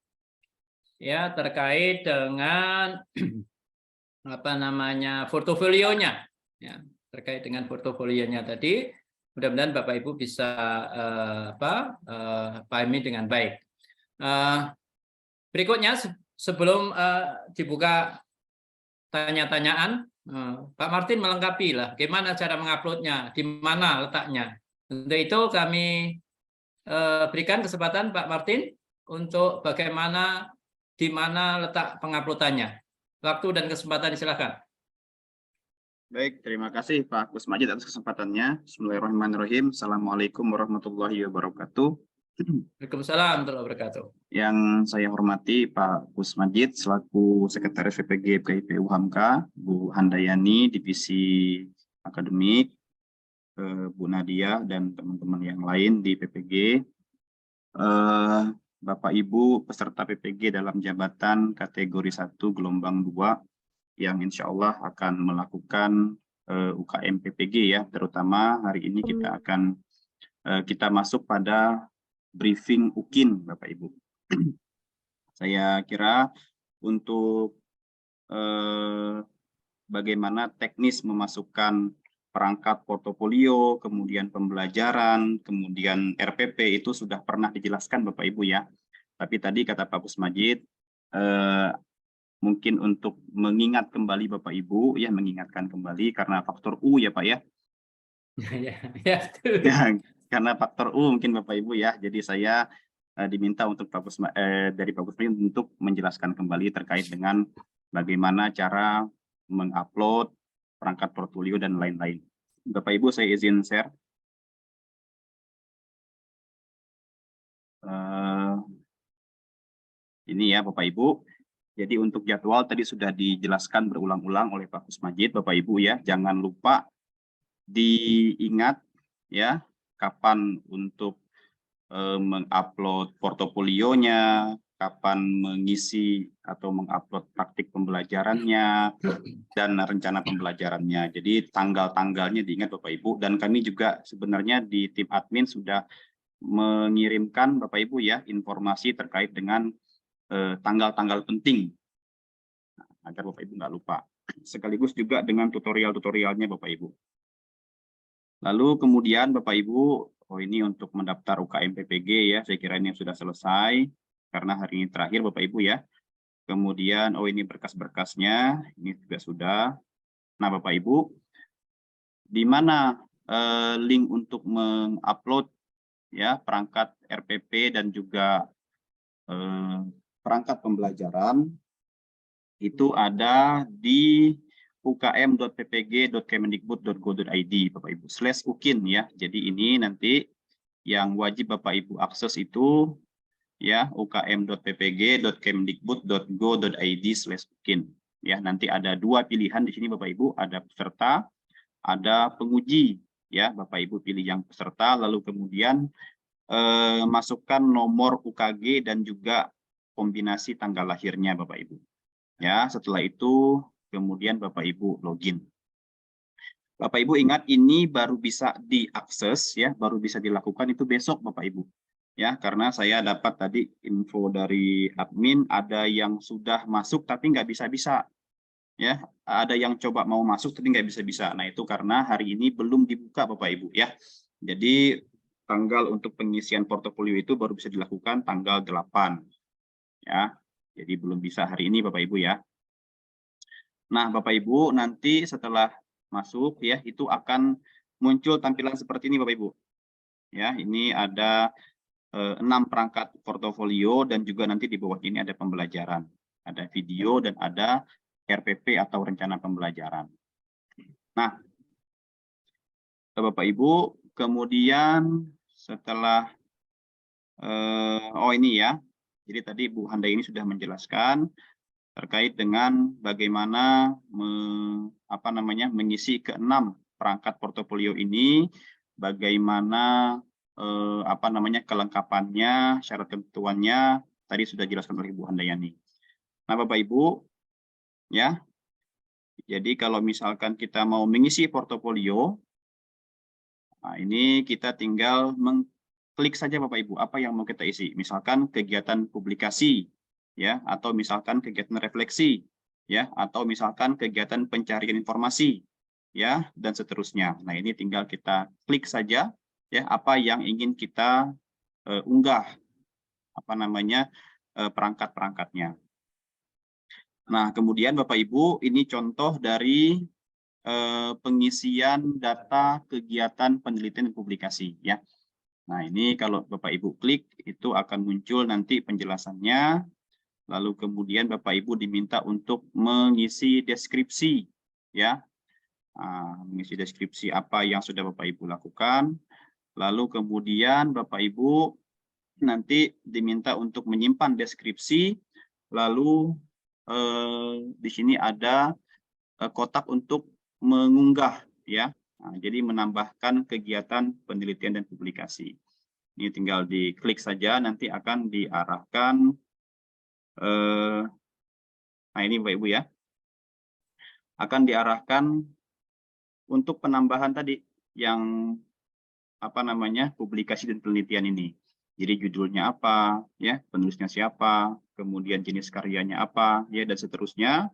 ya terkait dengan apa namanya portofolionya ya, terkait dengan portofolionya tadi. Mudah-mudahan Bapak Ibu bisa pahami dengan baik. Berikutnya sebelum dibuka tanya-tanyaan, Pak Martin melengkapi lah bagaimana cara menguploadnya, di mana letaknya. Untuk itu kami berikan kesempatan Pak Martin untuk bagaimana di mana letak penguploadannya. Waktu dan kesempatan silakan. Baik, terima kasih Pak Kusmajid atas kesempatannya. Bismillahirrahmanirrahim. Assalamualaikum warahmatullahi wabarakatuh. Waalaikumsalam warahmatullahi wabarakatuh. Yang saya hormati Pak Kusmajid selaku Sekretaris VPG PIPU Hamka, Bu Handayani Divisi Akademik, Bu Nadia dan teman-teman yang lain di PPG, Bapak Ibu peserta PPG dalam jabatan kategori 1 gelombang 2 yang insya Allah akan melakukan UKM PPG ya, terutama hari ini kita masuk pada briefing UKIN Bapak Ibu. Saya kira untuk bagaimana teknis memasukkan perangkat portofolio, kemudian pembelajaran, kemudian RPP itu sudah pernah dijelaskan Bapak Ibu ya. Tapi tadi kata Pak Kusmajid, mungkin untuk mengingat kembali Bapak Ibu, ya mengingatkan kembali karena faktor U ya Pak ya. Ya, karena faktor U mungkin Bapak Ibu ya. Jadi saya diminta untuk dari Pak Kusmajid untuk menjelaskan kembali terkait dengan bagaimana cara mengupload perangkat portfolio dan lain-lain. Bapak Ibu saya izin share. Ini ya Bapak Ibu. Jadi untuk jadwal tadi sudah dijelaskan berulang-ulang oleh Pak Kusmajid, Bapak Ibu ya. Jangan lupa diingat ya kapan untuk mengupload portofolionya, kapan mengisi atau mengupload praktik pembelajarannya dan rencana pembelajarannya. Jadi tanggal-tanggalnya diingat Bapak Ibu, dan kami juga sebenarnya di tim admin sudah mengirimkan Bapak Ibu ya informasi terkait dengan tanggal-tanggal penting agar Bapak Ibu nggak lupa. Sekaligus juga dengan tutorial-tutorialnya Bapak Ibu. Lalu kemudian Bapak Ibu, oh ini untuk mendaftar UKM PPG ya, saya kira ini sudah selesai karena hari ini terakhir Bapak Ibu ya. Kemudian oh ini berkas-berkasnya, ini juga sudah. Nah Bapak Ibu, di mana link untuk mengupload ya perangkat RPP dan juga perangkat pembelajaran itu ada di ukm.ppg.kemendikbud.go.id Bapak Ibu /ukin ya. Jadi ini nanti yang wajib Bapak Ibu akses itu ya ukm.ppg.kemendikbud.go.id /ukin ya. Nanti ada dua pilihan di sini Bapak Ibu, ada peserta, ada penguji ya. Bapak Ibu pilih yang peserta, lalu kemudian masukkan nomor UKG dan juga kombinasi tanggal lahirnya Bapak Ibu. Ya, setelah itu kemudian Bapak Ibu login. Bapak Ibu ingat ini baru bisa diakses ya, baru bisa dilakukan itu besok Bapak Ibu. Ya, karena saya dapat tadi info dari admin ada yang sudah masuk tapi nggak bisa-bisa. Ya, ada yang coba mau masuk tapi nggak bisa-bisa. Nah, itu karena hari ini belum dibuka Bapak Ibu ya. Jadi tanggal untuk pengisian portofolio itu baru bisa dilakukan tanggal 8. Ya. Jadi belum bisa hari ini Bapak Ibu ya. Nah, Bapak Ibu nanti setelah masuk ya itu akan muncul tampilan seperti ini Bapak Ibu. Ya, ini ada 6 perangkat portofolio dan juga nanti di bawah ini ada pembelajaran. Ada video dan ada RPP atau rencana pembelajaran. Nah, Bapak Ibu, kemudian setelah oh ini ya. Jadi tadi Bu Handa ini sudah menjelaskan terkait dengan bagaimana mengisi ke-6 perangkat portofolio ini, bagaimana apa namanya kelengkapannya, syarat ketentuannya tadi sudah dijelaskan oleh Ibu Handayani. Nah, Bapak Ibu, ya. Jadi kalau misalkan kita mau mengisi portofolio, nah ini kita tinggal mengklik saja Bapak Ibu apa yang mau kita isi. Misalkan kegiatan publikasi, ya, atau misalkan kegiatan refleksi, ya, atau misalkan kegiatan pencarian informasi, ya, dan seterusnya. Nah, ini tinggal kita klik saja, ya, apa yang ingin kita unggah, apa namanya perangkat-perangkatnya. Nah, kemudian Bapak Ibu, ini contoh dari pengisian data kegiatan penelitian dan publikasi, ya. Nah, ini kalau Bapak Ibu klik itu akan muncul nanti penjelasannya. Lalu kemudian Bapak Ibu diminta untuk mengisi deskripsi, ya. Nah, mengisi deskripsi apa yang sudah Bapak Ibu lakukan. Lalu kemudian Bapak Ibu nanti diminta untuk menyimpan deskripsi. Lalu di sini ada kotak untuk mengunggah, ya. Nah, jadi menambahkan kegiatan penelitian dan publikasi. Ini tinggal diklik saja, nanti akan diarahkan. Nah, ini Bapak Ibu ya, akan diarahkan untuk penambahan tadi yang apa namanya publikasi dan penelitian ini. Jadi judulnya apa, ya, penulisnya siapa, kemudian jenis karyanya apa, ya, dan seterusnya.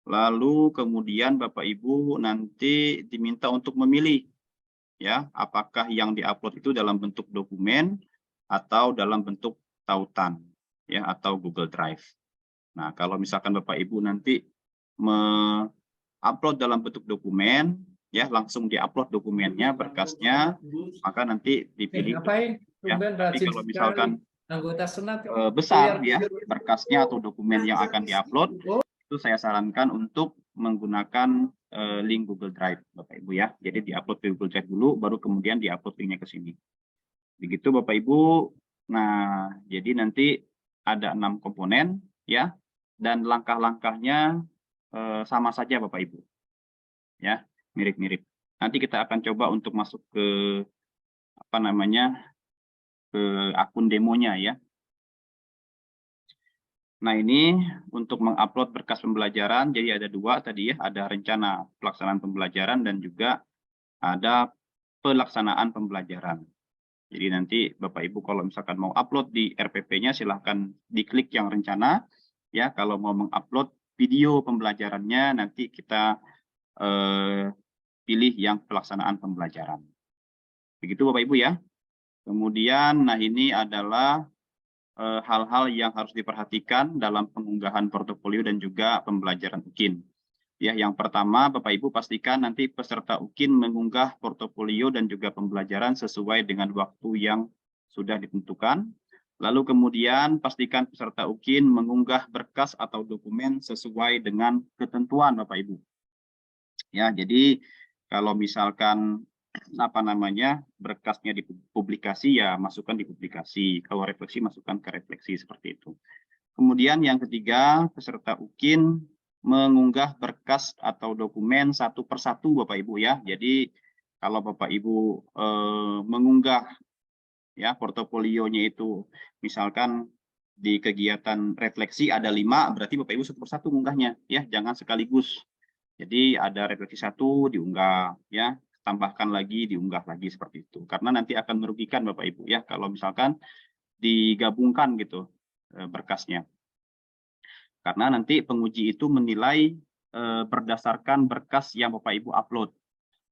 Lalu kemudian Bapak Ibu nanti diminta untuk memilih, ya, apakah yang diupload itu dalam bentuk dokumen atau dalam bentuk tautan, ya, atau Google Drive. Nah, kalau misalkan Bapak Ibu nanti upload dalam bentuk dokumen, ya, langsung diupload dokumennya, berkasnya, maka nanti dipilih. Ya, tapi kalau misalkan anggota Senat besar, ya, berkasnya atau dokumen yang akan diupload, itu saya sarankan untuk menggunakan link Google Drive, Bapak Ibu, ya. Jadi diupload ke Google Drive dulu, baru kemudian diupload linknya ke sini. Begitu Bapak Ibu. Nah, jadi nanti ada 6 komponen, ya, dan langkah-langkahnya sama saja Bapak Ibu, ya, mirip-mirip. Nanti kita akan coba untuk masuk ke apa namanya ke akun demonya, ya. Nah, ini untuk mengupload berkas pembelajaran, jadi ada 2 tadi, ya, ada rencana pelaksanaan pembelajaran dan juga ada pelaksanaan pembelajaran. Jadi nanti Bapak Ibu kalau misalkan mau upload di RPP-nya silahkan diklik yang rencana, ya. Kalau mau mengupload video pembelajarannya nanti kita pilih yang pelaksanaan pembelajaran. Begitu Bapak Ibu, ya. Kemudian, nah, ini adalah hal-hal yang harus diperhatikan dalam pengunggahan portofolio dan juga pembelajaran UKIN. Ya, yang pertama Bapak Ibu pastikan nanti peserta UKIN mengunggah portofolio dan juga pembelajaran sesuai dengan waktu yang sudah ditentukan. Lalu kemudian pastikan peserta UKIN mengunggah berkas atau dokumen sesuai dengan ketentuan Bapak Ibu. Ya, jadi kalau misalkan apa namanya berkasnya di publikasi, ya masukkan di publikasi, kalau refleksi masukkan ke refleksi, seperti itu. Kemudian yang ketiga, peserta UKIN mengunggah berkas atau dokumen satu persatu Bapak Ibu, ya. Jadi kalau Bapak Ibu mengunggah, ya, portofolionya itu misalkan di kegiatan refleksi ada 5, berarti Bapak Ibu satu persatu mengunggahnya, ya, jangan sekaligus. Jadi ada refleksi 1 diunggah, ya, tambahkan lagi, diunggah lagi, seperti itu. Karena nanti akan merugikan Bapak Ibu, ya, kalau misalkan digabungkan gitu berkasnya. Karena nanti penguji itu menilai berdasarkan berkas yang Bapak Ibu upload,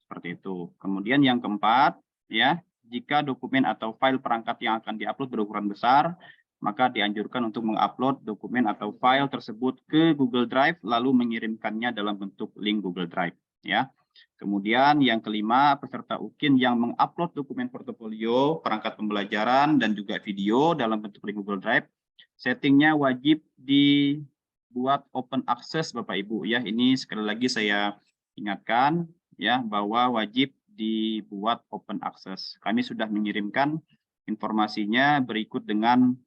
seperti itu. Kemudian yang keempat, ya, jika dokumen atau file perangkat yang akan diupload berukuran besar, maka dianjurkan untuk mengupload dokumen atau file tersebut ke Google Drive lalu mengirimkannya dalam bentuk link Google Drive, ya. Kemudian yang kelima, peserta UKIN yang mengupload dokumen portofolio, perangkat pembelajaran dan juga video dalam bentuk link Google Drive, settingnya wajib dibuat open access Bapak Ibu, ya. Ini sekali lagi saya ingatkan, ya, bahwa wajib dibuat open access. Kami sudah mengirimkan informasinya berikut dengan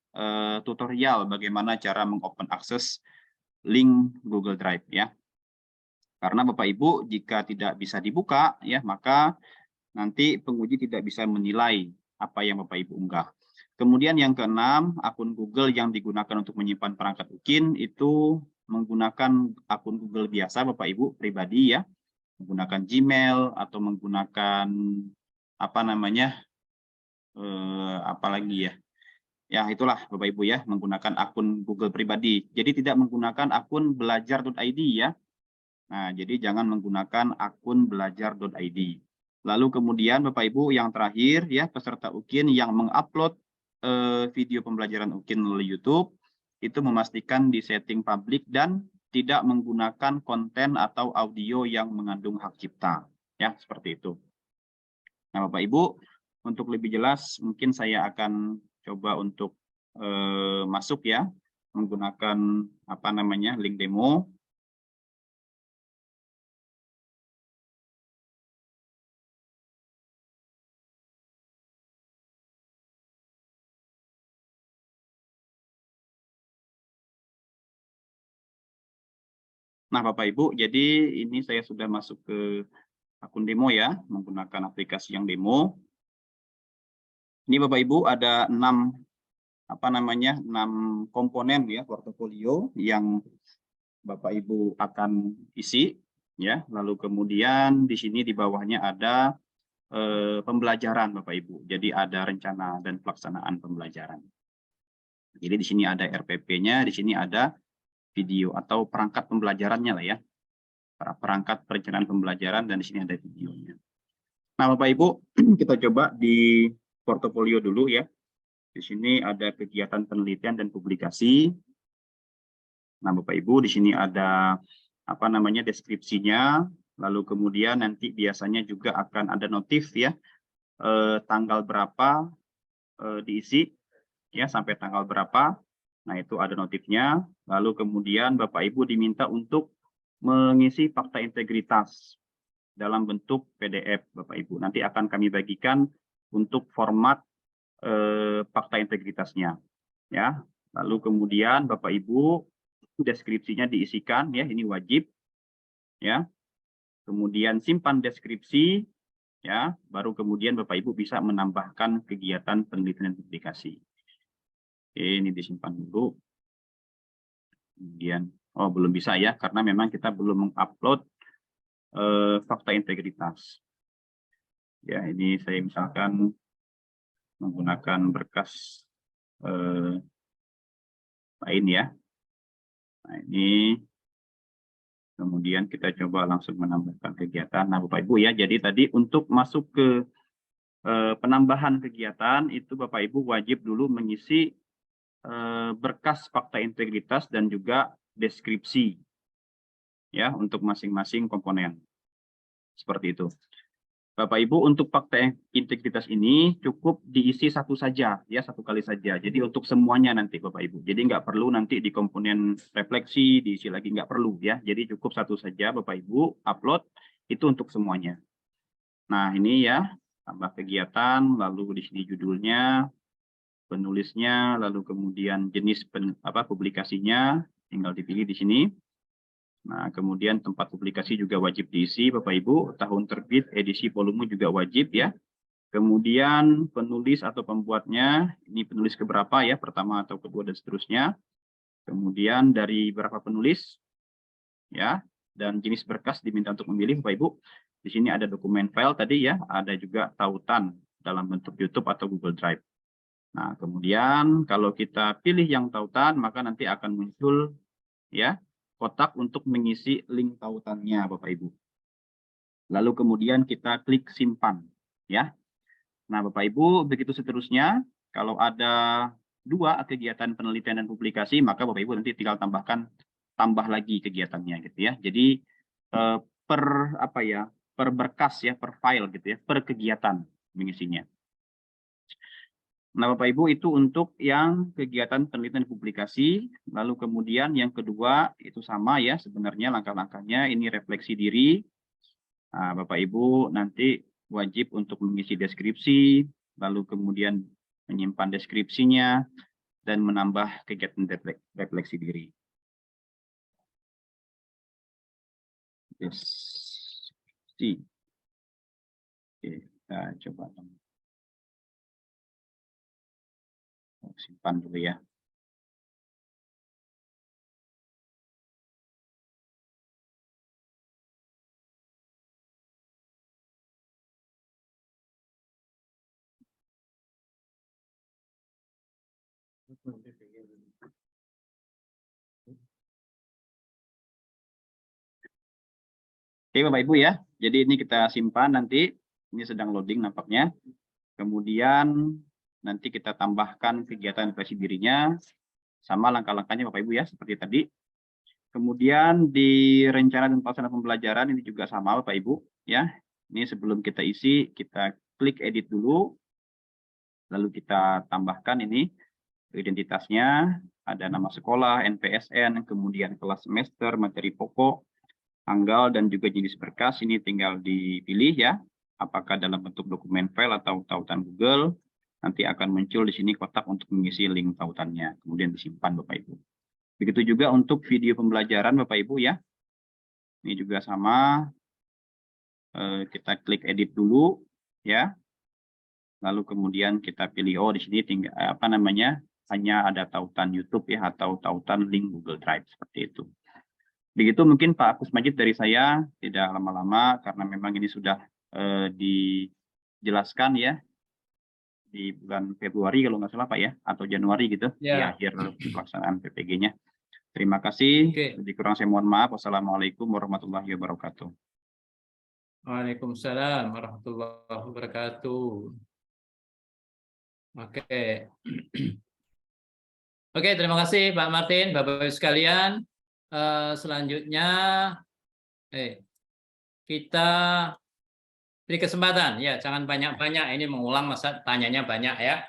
tutorial bagaimana cara mengopen akses link Google Drive, ya. Karena Bapak Ibu jika tidak bisa dibuka, ya, maka nanti penguji tidak bisa menilai apa yang Bapak Ibu unggah. Kemudian yang keenam, akun Google yang digunakan untuk menyimpan perangkat UKIN itu menggunakan akun Google biasa Bapak Ibu pribadi ya, menggunakan Gmail atau menggunakan apa namanya, apalagi ya. Ya, itulah Bapak Ibu ya, menggunakan akun Google pribadi. Jadi tidak menggunakan akun belajar.id ya. Nah, jadi jangan menggunakan akun belajar.id. Lalu kemudian Bapak Ibu yang terakhir ya, peserta UKIN yang mengupload video pembelajaran UKIN melalui YouTube itu memastikan di setting publik dan tidak menggunakan konten atau audio yang mengandung hak cipta. Ya, seperti itu. Nah, Bapak Ibu, untuk lebih jelas mungkin saya akan coba untuk masuk ya menggunakan apa namanya link demo. Nah, Bapak Ibu, jadi ini saya sudah masuk ke akun demo ya, menggunakan aplikasi yang demo. Ini Bapak Ibu ada 6 komponen ya portofolio yang Bapak Ibu akan isi ya. Lalu kemudian di sini di bawahnya ada pembelajaran Bapak Ibu. Jadi ada rencana dan pelaksanaan pembelajaran. Jadi di sini ada RPP-nya, di sini ada video atau perangkat pembelajarannya lah ya. Perangkat perencanaan pembelajaran dan di sini ada videonya. Nah, Bapak Ibu, kita coba di portofolio dulu ya. Di sini ada kegiatan penelitian dan publikasi. Nah, Bapak Ibu, di sini ada apa namanya deskripsinya, lalu kemudian nanti biasanya juga akan ada notif ya, tanggal berapa diisi ya sampai tanggal berapa. Nah, itu ada notifnya. Lalu kemudian Bapak Ibu diminta untuk mengisi fakta integritas dalam bentuk PDF, Bapak Ibu. Nanti akan kami bagikan untuk format fakta integritasnya. Ya. Lalu kemudian Bapak Ibu deskripsinya diisikan ya, ini wajib. Ya. Kemudian simpan deskripsi ya, baru kemudian Bapak Ibu bisa menambahkan kegiatan penelitian dan publikasi. Oke, ini disimpan dulu. Kemudian, oh belum bisa ya, karena memang kita belum mengupload fakta integritas. Ya, ini saya misalkan menggunakan berkas lain ya. Nah, ini kemudian kita coba langsung menambahkan kegiatan. Nah, Bapak Ibu ya, jadi tadi untuk masuk ke penambahan kegiatan itu Bapak Ibu wajib dulu mengisi berkas fakta integritas dan juga deskripsi ya untuk masing-masing komponen. Seperti itu. Bapak Ibu, untuk fakta integritas ini cukup diisi satu saja ya, satu kali saja. Jadi untuk semuanya nanti Bapak Ibu. Jadi nggak perlu nanti di komponen refleksi diisi lagi, nggak perlu ya. Jadi cukup satu saja Bapak Ibu upload itu untuk semuanya. Nah, ini ya tambah kegiatan, lalu di sini judulnya, penulisnya, lalu kemudian jenis publikasinya, tinggal dipilih di sini. Nah, kemudian tempat publikasi juga wajib diisi, Bapak Ibu. Tahun terbit, edisi volume juga wajib ya. Kemudian penulis atau pembuatnya, ini penulis keberapa ya, pertama atau kedua dan seterusnya. Kemudian dari berapa penulis, ya, dan jenis berkas diminta untuk memilih, Bapak Ibu. Di sini ada dokumen file tadi ya, ada juga tautan dalam bentuk YouTube atau Google Drive. Nah, kemudian kalau kita pilih yang tautan, maka nanti akan muncul ya kotak untuk mengisi link tautannya, Bapak Ibu. Lalu kemudian kita klik simpan, ya. Nah, Bapak Ibu, begitu seterusnya. Kalau ada 2 kegiatan penelitian dan publikasi, maka Bapak Ibu nanti tinggal tambah lagi kegiatannya, gitu ya. Jadi per berkas ya, per file gitu ya, per kegiatan mengisinya. Nah, Bapak Ibu, itu untuk yang kegiatan penelitian publikasi. Lalu kemudian yang kedua itu sama ya sebenarnya langkah-langkahnya, ini refleksi diri. Nah, Bapak Ibu nanti wajib untuk mengisi deskripsi, lalu kemudian menyimpan deskripsinya dan menambah kegiatan refleksi diri. Oke, kita coba. simpan dulu ya. Oke Bapak Ibu ya, jadi ini kita simpan nanti, ini sedang loading nampaknya. Kemudian nanti kita tambahkan kegiatan versi dirinya, sama langkah-langkahnya Bapak Ibu ya, seperti tadi. Kemudian di rencana dan pelaksanaan pembelajaran ini juga sama Bapak Ibu ya. Ini sebelum kita isi, kita klik edit dulu, lalu kita tambahkan ini identitasnya, ada nama sekolah, NPSN, kemudian kelas semester, materi pokok, tanggal, dan juga jenis berkas. Ini tinggal dipilih ya, apakah dalam bentuk dokumen file atau tautan Google. Nanti akan muncul di sini kotak untuk mengisi link tautannya, kemudian disimpan Bapak Ibu. Begitu juga untuk video pembelajaran Bapak Ibu ya. Ini juga sama, kita klik edit dulu ya. Lalu kemudian kita pilih, oh di sini tinggal hanya ada tautan YouTube ya, atau tautan link Google Drive, seperti itu. Begitu mungkin Pak Kusmajid dari saya, tidak lama-lama karena memang ini sudah dijelaskan ya di bulan Februari kalau nggak salah Pak ya, atau Januari gitu, di akhir pelaksanaan PPG-nya. Terima kasih, lebih kurang saya mohon maaf. Wassalamualaikum warahmatullahi wabarakatuh. Waalaikumsalam warahmatullahi wabarakatuh. Oke. Oke, terima kasih Pak Martin, Bapak-Ibu sekalian. Selanjutnya kita beri kesempatan ya, jangan banyak-banyak, ini mengulang masa tanyanya banyak ya.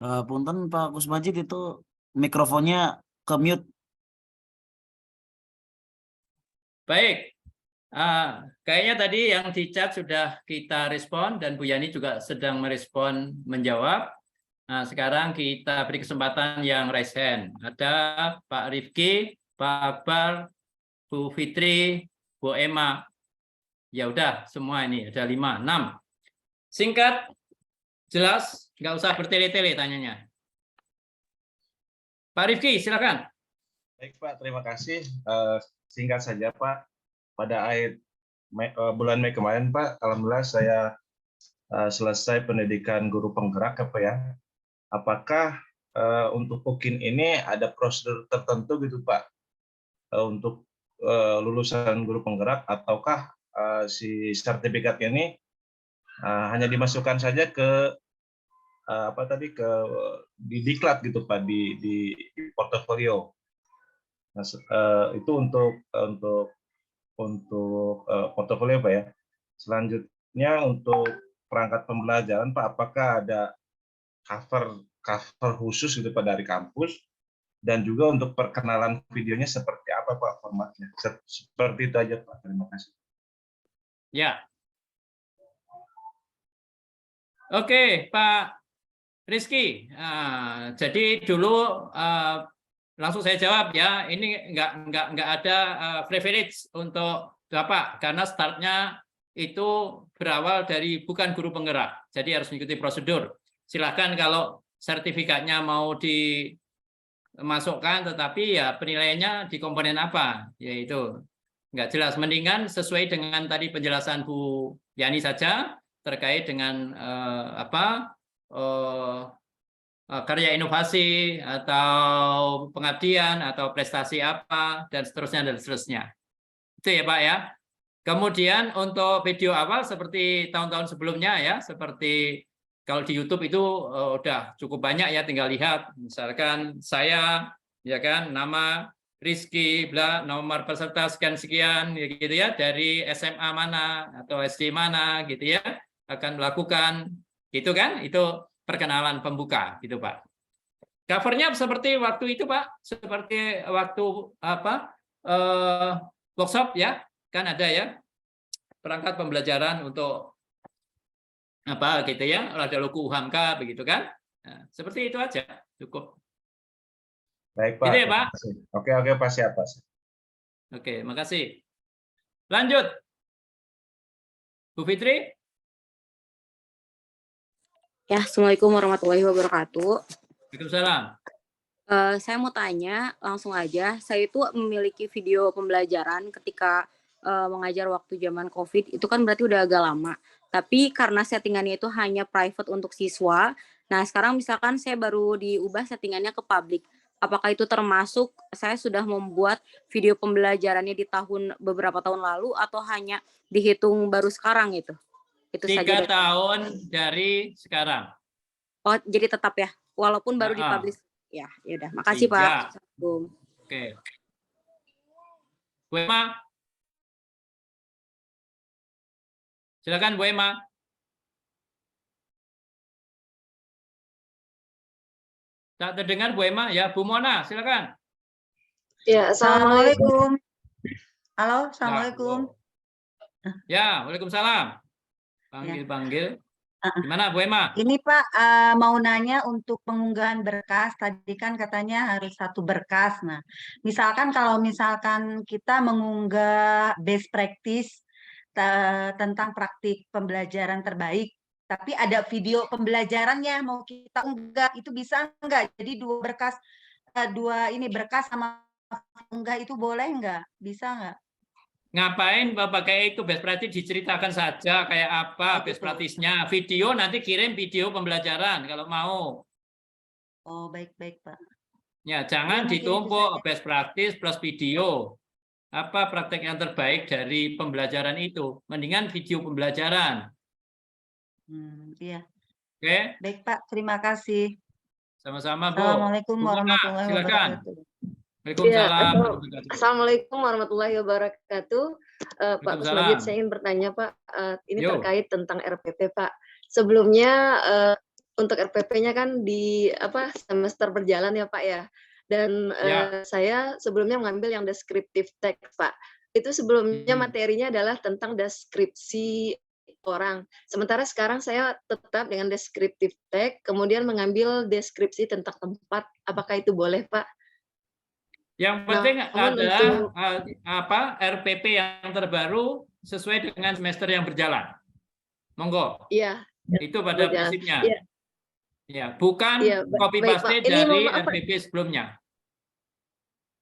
Punten Pak Kusmajid, itu mikrofonnya ke mute. Baik, kayaknya tadi yang di chat sudah kita respon dan Bu Yani juga sedang merespon menjawab. Nah, sekarang kita beri kesempatan yang raise hand. Ada Pak Rifki, Pak Akbar, Bu Fitri, Bu Emma. Ya udah, semua ini ada 5, 6. Singkat, jelas, nggak usah bertele-tele tanyanya. Pak Rifki, silakan. Baik Pak, terima kasih. Singkat saja Pak, pada akhir bulan Mei kemarin Pak, alhamdulillah saya selesai pendidikan guru penggerak Pak ya. Apakah untuk UKIN ini ada prosedur tertentu gitu Pak untuk lulusan guru penggerak, ataukah si sertifikat ini hanya dimasukkan saja ke di diklat gitu Pak, di portofolio. Nah, itu untuk portofolio Pak ya. Selanjutnya untuk perangkat pembelajaran Pak, apakah ada cover khusus gitu Pak dari kampus, dan juga untuk perkenalan videonya seperti apa Pak formatnya. Seperti itu aja Pak. Terima kasih. Ya. Oke, Pak Rizky. Jadi dulu langsung saya jawab ya. Ini nggak ada privilege untuk Bapak karena startnya itu berawal dari bukan guru penggerak. Jadi harus mengikuti prosedur. Silakan kalau sertifikatnya mau dimasukkan, tetapi ya penilaiannya di komponen apa, yaitu nggak jelas. Mendingan sesuai dengan tadi penjelasan Bu Yani saja terkait dengan karya inovasi atau pengabdian atau prestasi apa dan seterusnya. Itu ya Pak ya. Kemudian untuk video awal seperti tahun-tahun sebelumnya ya, seperti kalau di YouTube itu udah cukup banyak ya, tinggal lihat misalkan saya ya kan, nama Rizky, bla, nomor peserta sekian gitu ya, dari SMA mana atau SD mana gitu ya, akan melakukan gitu kan, itu perkenalan pembuka gitu Pak. Covernya seperti waktu itu Pak, seperti waktu workshop ya, kan ada ya perangkat pembelajaran untuk apa gitu ya, ada logo UHAMKA begitu kan. Nah, seperti itu aja cukup. Baik Pak. Gitu ya, Pak? Terima kasih. Oke Pak, siap Pak. Oke, makasih. Lanjut. Bu Fitri? Ya, Assalamualaikum warahmatullahi wabarakatuh. Waalaikumsalam. Saya mau tanya langsung aja. Saya itu memiliki video pembelajaran ketika mengajar waktu zaman COVID. Itu kan berarti udah agak lama. Tapi karena settingannya itu hanya private untuk siswa. Nah, sekarang misalkan saya baru diubah settingannya ke public. Apakah itu termasuk saya sudah membuat video pembelajarannya di beberapa tahun lalu atau hanya dihitung baru sekarang itu? Itu 3 saja. tahun dari sekarang. Oh, jadi tetap ya, walaupun baru dipublish. Ya, yaudah. Makasih Pak. Assalamualaikum. Oke. Bu Emma. Silakan Bu Emma. Tak terdengar Bu Emma ya, Bu Mona, silakan. Ya, assalamualaikum. Halo, assalamualaikum. Ya, waalaikumsalam. Panggil. Gimana Bu Emma? Ini Pak, mau nanya untuk pengunggahan berkas. Tadi kan katanya harus 1 berkas. Nah, misalkan kalau misalkan kita mengunggah best practice tentang praktik pembelajaran terbaik, tapi ada video pembelajarannya mau kita unggah, itu bisa enggak? Jadi 2 berkas, 2 ini berkas sama unggah itu boleh enggak? Bisa enggak? Ngapain Bapak kayak itu best practice diceritakan saja kayak apa best practice-nya. Video nanti kirim video pembelajaran kalau mau. Oh, baik-baik Pak. Ya, jangan ditumpuk best practice plus video. Apa praktek yang terbaik dari pembelajaran itu? Mendingan video pembelajaran. Iya. Oke. Baik Pak, terima kasih. Sama-sama Bu. Assalamualaikum Bu Mona, warahmatullahi silakan. wabarakatuh. Waalaikumsalam. Assalamualaikum warahmatullahi wabarakatuh. Pak Kusmajid, saya ingin bertanya Pak, ini terkait tentang RPP Pak. Sebelumnya untuk RPP-nya kan di semester berjalan ya Pak ya. Dan saya sebelumnya mengambil yang descriptive text Pak. Itu sebelumnya materinya adalah tentang deskripsi orang. Sementara sekarang saya tetap dengan descriptive text, kemudian mengambil deskripsi tentang tempat. Apakah itu boleh Pak? Yang penting adalah RPP yang terbaru sesuai dengan semester yang berjalan. Monggo. Iya. Itu pada prinsipnya. Iya. Ya, bukan copy paste dari RPP sebelumnya.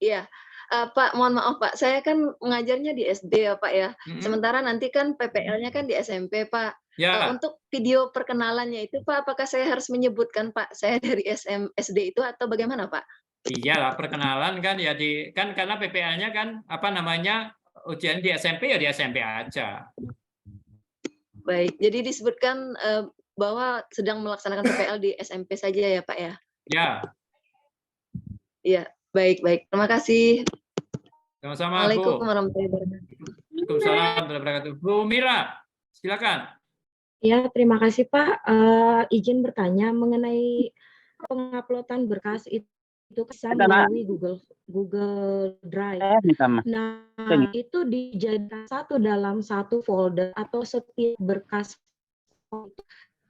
Iya. Pak, mohon maaf Pak, saya kan mengajarnya di SD ya Pak ya. Sementara nanti kan PPL-nya kan di SMP Pak. Ya. Untuk video perkenalannya itu Pak, apakah saya harus menyebutkan Pak saya dari SD itu atau bagaimana Pak? Iya, perkenalan kan ya kan karena PPL-nya kan ujian di SMP ya di SMP aja. Baik, jadi disebutkan bahwa sedang melaksanakan PPL di SMP saja ya Pak ya? Ya. Iya, baik. Terima kasih. Sama-sama Bu. Assalamualaikum warahmatullahi wabarakatuh. Waalaikumsalam warahmatullahi wabarakatuh. Bu Mira, silakan. Ya, terima kasih Pak. Izin bertanya mengenai penguploadan berkas itu bisa melalui Google Drive. Nah, itu dijadikan dalam satu folder atau setiap berkas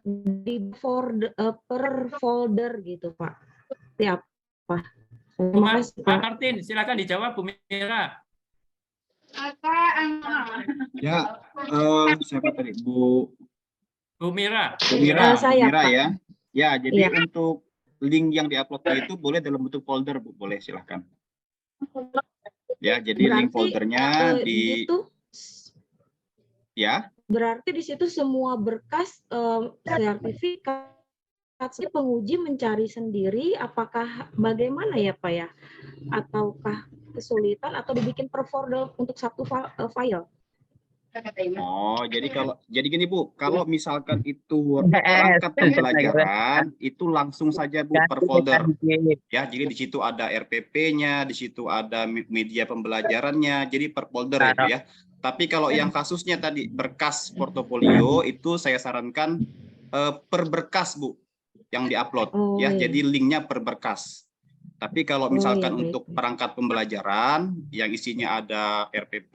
di per folder gitu Pak. Siapa? Pak Martin, silakan dijawab Bu Mira. Ya, siapa tadi? Bu Mira. Bu Mira ya. Ya, jadi Ya. untuk link yang diupload itu boleh dalam bentuk folder, Bu. Boleh, silahkan. Ya, jadi Berarti, link foldernya di itu, ya. Berarti di situ semua berkas sertifikat penguji mencari sendiri, apakah bagaimana ya Pak ya? Ataukah kesulitan atau dibikin per folder untuk satu file? Oh, jadi gini Bu, kalau misalkan itu perangkat pembelajaran itu langsung saja Bu per folder. Ya, jadi di situ ada RPP-nya, di situ ada media pembelajarannya, jadi per folder itu ya. Tapi kalau yang kasusnya tadi berkas portofolio itu saya sarankan per berkas Bu yang diupload ya. Jadi linknya per berkas. Tapi kalau misalkan untuk perangkat pembelajaran yang isinya ada RPP,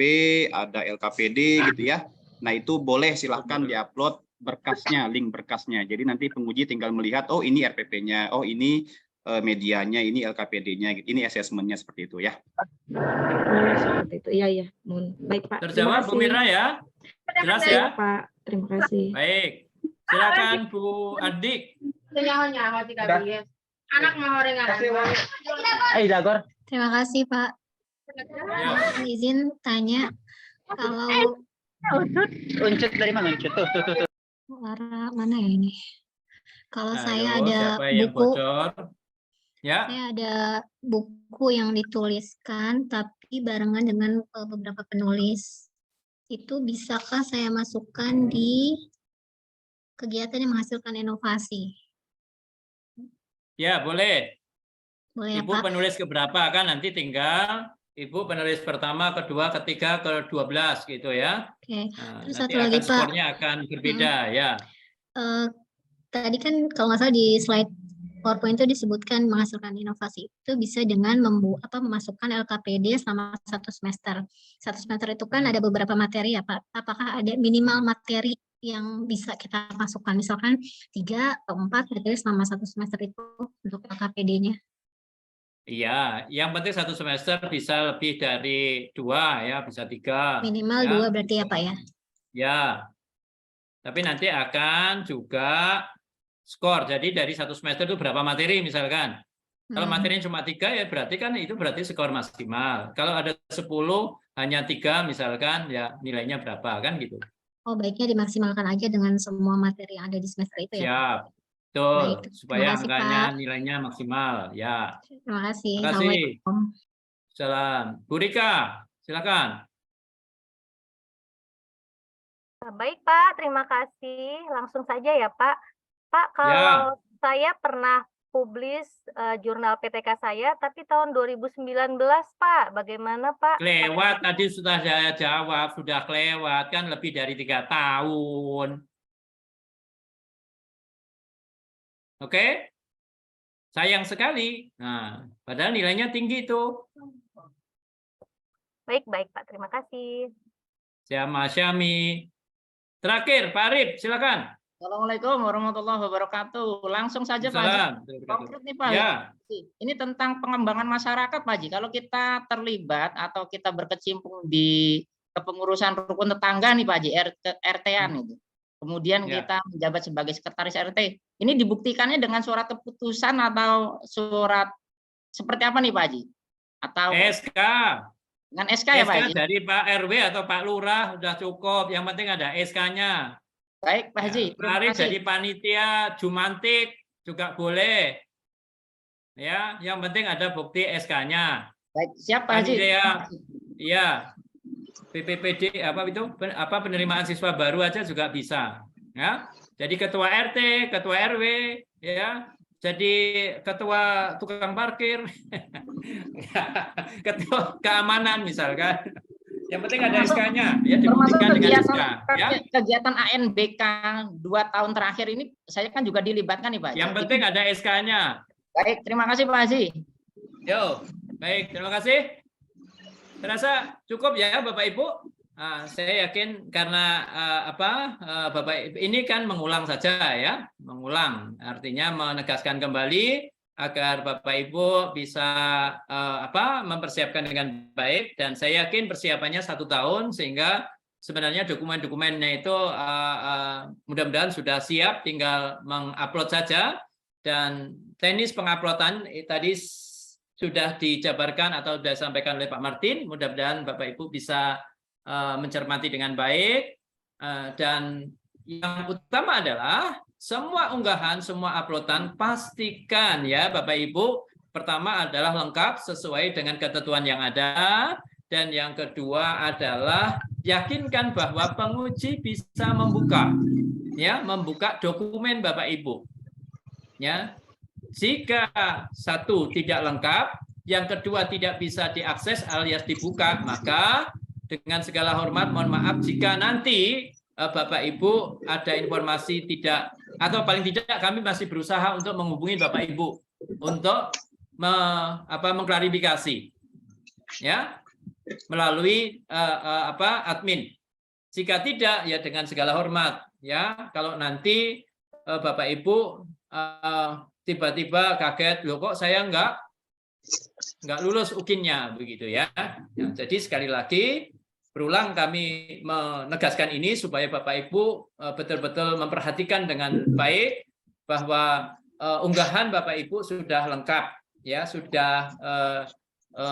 ada LKPD gitu ya. Nah, itu boleh silahkan diupload berkasnya, link berkasnya. Jadi nanti penguji tinggal melihat, oh ini RPP-nya, oh ini medianya, ini LKPD-nya, ini asesmennya seperti itu ya. Oh, seperti itu. Iya, iya. Baik, Pak. Terima Terjawab Bu kasih. Mira ya? Jelas Iya, ya? Pak. Terima kasih. Baik. Silakan Bu Adik. Terima kasih Pak. Izin tanya, kalau Uncut dari mana? Uncut tuh. arah mana ya ini? Kalau saya Ayo, ada siapa yang buku, bocor? Ya. saya ada buku yang dituliskan tapi barengan dengan beberapa penulis. Itu bisakah saya masukkan di kegiatan yang menghasilkan inovasi? Ya, boleh. Boleh ya, Ibu Pak? penulis keberapa kan nanti tinggal Ibu penulis pertama, kedua, ketiga, ke-12 gitu ya. Oke. Nah, Terus nanti satu lagi, akan Pak. skornya akan berbeda ya. Tadi kan kalau nggak salah di slide PowerPoint itu disebutkan menghasilkan inovasi itu bisa dengan memasukkan LKPD selama 1 semester. 1 semester itu kan ada beberapa materi ya Pak. Apakah ada minimal materi yang bisa kita masukkan? Misalkan 3 atau 4 materi selama 1 semester itu untuk LKPD-nya. Iya, yang penting 1 semester bisa lebih dari 2 ya, bisa 3. Minimal ya. 2 berarti ya Pak ya? Ya, tapi nanti akan juga skor. Jadi dari 1 semester itu berapa materi misalkan. Kalau materinya cuma 3 ya berarti kan itu berarti skor maksimal. Kalau ada 10 hanya 3 misalkan ya nilainya berapa kan gitu. Oh baiknya dimaksimalkan aja dengan semua materi yang ada di semester itu ya Pak? Siap, betul. Baik, Supaya terima kasih, angkanya Pak. nilainya maksimal. Ya, Terima kasih. terima kasih. Assalamualaikum. Salam. Bu Rika, silakan. Baik Pak, terima kasih. Langsung saja ya Pak. Pak, kalau saya pernah publis jurnal PTK saya, tapi tahun 2019 Pak. Bagaimana Pak? Kelewat tadi sudah saya jawab, sudah kelewat kan lebih dari 3 tahun. Oke? Sayang sekali. Nah, padahal nilainya tinggi itu. Baik Pak. Terima kasih. Syami. Terakhir, Pak Arif, silakan. Assalamualaikum warahmatullahi wabarakatuh. Langsung saja Pak Haji. Konkret nih Pak. Ya. Ini tentang pengembangan masyarakat Pak Haji. Kalau kita terlibat atau kita berkecimpung di kepengurusan rukun tetangga nih Pak Haji, RT-an itu. Kemudian kita menjabat sebagai sekretaris RT. Ini dibuktikannya dengan surat keputusan atau surat seperti apa nih Pak Haji? Atau SK. Dengan SK ya Pak Haji? Dari Pak RW atau Pak Lurah sudah cukup. Yang penting ada SK-nya. Baik Pak Haji. Pak Arif jadi panitia Jumantik juga boleh. Ya, yang penting ada bukti SK-nya. Baik, siap Pak Haji. Iya. PPPD apa itu? Apa penerimaan siswa baru aja juga bisa. Ya. Jadi ketua RT, ketua RW, ya. Jadi ketua tukang parkir. Ketua keamanan misalkan. Yang penting ada SK-nya, ya dibuktikan dengan SK. Ya. Kegiatan ANBK 2 tahun terakhir ini saya kan juga dilibatkan nih Pak. Yang penting ada SK-nya. Baik, terima kasih Pak Haji. Yo, baik, terima kasih. Terasa cukup ya Bapak Ibu. Saya yakin karena Bapak Ibu ini kan mengulang saja ya, mengulang. Artinya menegaskan kembali agar Bapak Ibu bisa mempersiapkan dengan baik, dan saya yakin persiapannya 1 tahun sehingga sebenarnya dokumen-dokumennya itu mudah-mudahan sudah siap, tinggal mengupload saja. Dan teknis penguploadan tadi sudah dijabarkan atau sudah disampaikan oleh Pak Martin. Mudah-mudahan Bapak Ibu bisa mencermati dengan baik, dan yang utama adalah semua unggahan, semua uploadan pastikan ya Bapak Ibu, pertama adalah lengkap sesuai dengan ketentuan yang ada, dan yang kedua adalah yakinkan bahwa penguji bisa membuka dokumen Bapak Ibu. Ya. Jika 1 tidak lengkap, yang kedua tidak bisa diakses alias dibuka, maka dengan segala hormat mohon maaf jika nanti Bapak Ibu ada informasi tidak, atau paling tidak kami masih berusaha untuk menghubungi Bapak Ibu untuk mengklarifikasi ya melalui admin. Jika tidak ya dengan segala hormat ya, kalau nanti Bapak Ibu tiba-tiba kaget, loh kok saya nggak lulus UKIN-nya begitu ya. Nah, jadi sekali lagi berulang kami menegaskan ini supaya Bapak Ibu betul-betul memperhatikan dengan baik bahwa unggahan Bapak Ibu sudah lengkap ya, sudah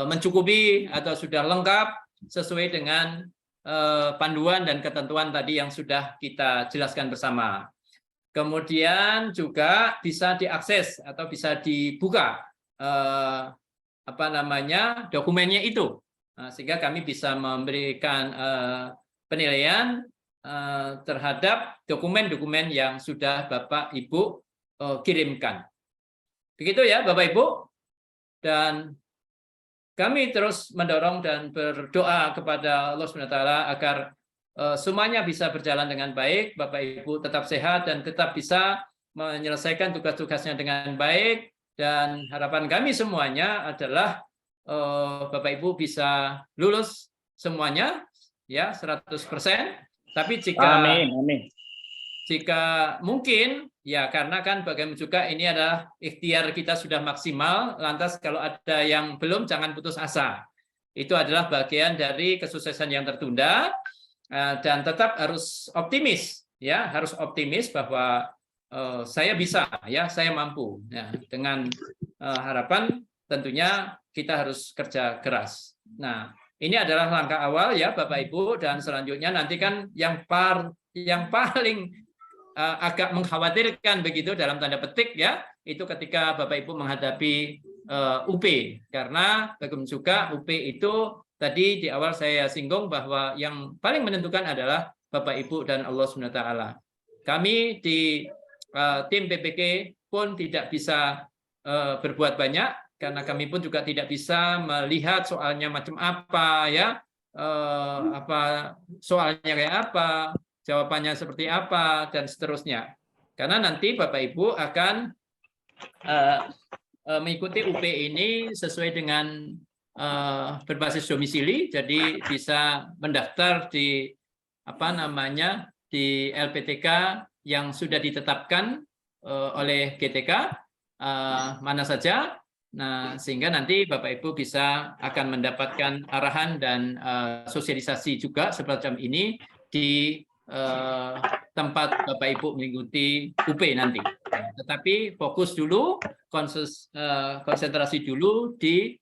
mencukupi atau sudah lengkap sesuai dengan panduan dan ketentuan tadi yang sudah kita jelaskan bersama. Kemudian juga bisa diakses atau bisa dibuka dokumennya itu, sehingga kami bisa memberikan penilaian terhadap dokumen-dokumen yang sudah Bapak Ibu kirimkan. Begitu ya Bapak Ibu. Dan kami terus mendorong dan berdoa kepada Allah SWT agar semuanya bisa berjalan dengan baik, Bapak Ibu tetap sehat dan tetap bisa menyelesaikan tugas-tugasnya dengan baik, dan harapan kami semuanya adalah Bapak Ibu bisa lulus semuanya ya 100%. Tapi jika mungkin ya, karena kan bagaimana juga ini adalah ikhtiar kita sudah maksimal, lantas kalau ada yang belum jangan putus asa. Itu adalah bagian dari kesuksesan yang tertunda. Dan tetap harus optimis ya, harus optimis bahwa saya bisa ya, saya mampu ya, dengan harapan tentunya kita harus kerja keras. Nah, ini adalah langkah awal ya Bapak Ibu, dan selanjutnya nanti kan yang paling agak mengkhawatirkan begitu dalam tanda petik ya, itu ketika Bapak Ibu menghadapi UP, karena bagaimana juga UP itu tadi di awal saya singgung bahwa yang paling menentukan adalah Bapak Ibu dan Allah SWT. Kami di tim PPK pun tidak bisa berbuat banyak, karena kami pun juga tidak bisa melihat soalnya macam apa ya, soalnya kayak apa, jawabannya seperti apa, dan seterusnya. Karena nanti Bapak Ibu akan mengikuti UP ini sesuai dengan berbasis domisili, jadi bisa mendaftar di di LPTK yang sudah ditetapkan oleh GTK mana saja. Nah, sehingga nanti Bapak Ibu akan mendapatkan arahan dan sosialisasi juga semacam ini di tempat Bapak Ibu mengikuti UP nanti. Tetapi fokus dulu, konsentrasi dulu di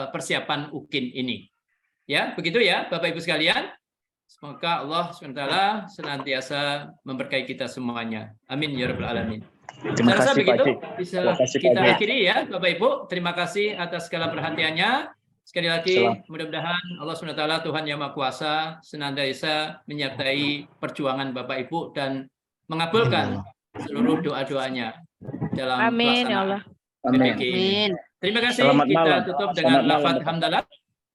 persiapan UKIN ini. Ya, begitu ya Bapak Ibu sekalian. Semoga Allah SWT senantiasa memberkahi kita semuanya. Amin ya rabbal alamin. Saya rasa begitu bisa kita akhiri ya Bapak Ibu. Terima kasih atas segala perhatiannya. Sekali lagi mudah-mudahan Allah SWT Tuhan Yang Maha Kuasa senantiasa menyertai perjuangan Bapak Ibu dan mengabulkan seluruh doa-doanya dalam pelaksanaan PPK ini. Terima kasih. Kita tutup dengan lafaz hamdalah.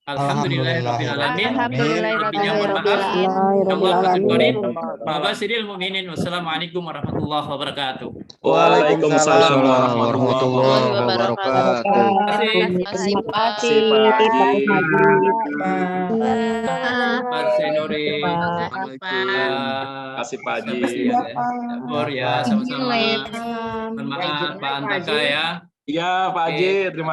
Alhamdulillahirrahmanirrahim. Wassalamualaikum warahmatullahi wabarakatuh. Waalaikumsalam warahmatullahi wabarakatuh. Terima kasih Pak Senori. Terima kasih Pak Haji. Ya, sama-sama. Maaf Pak Antaka ya. Iya Pak Haji, terima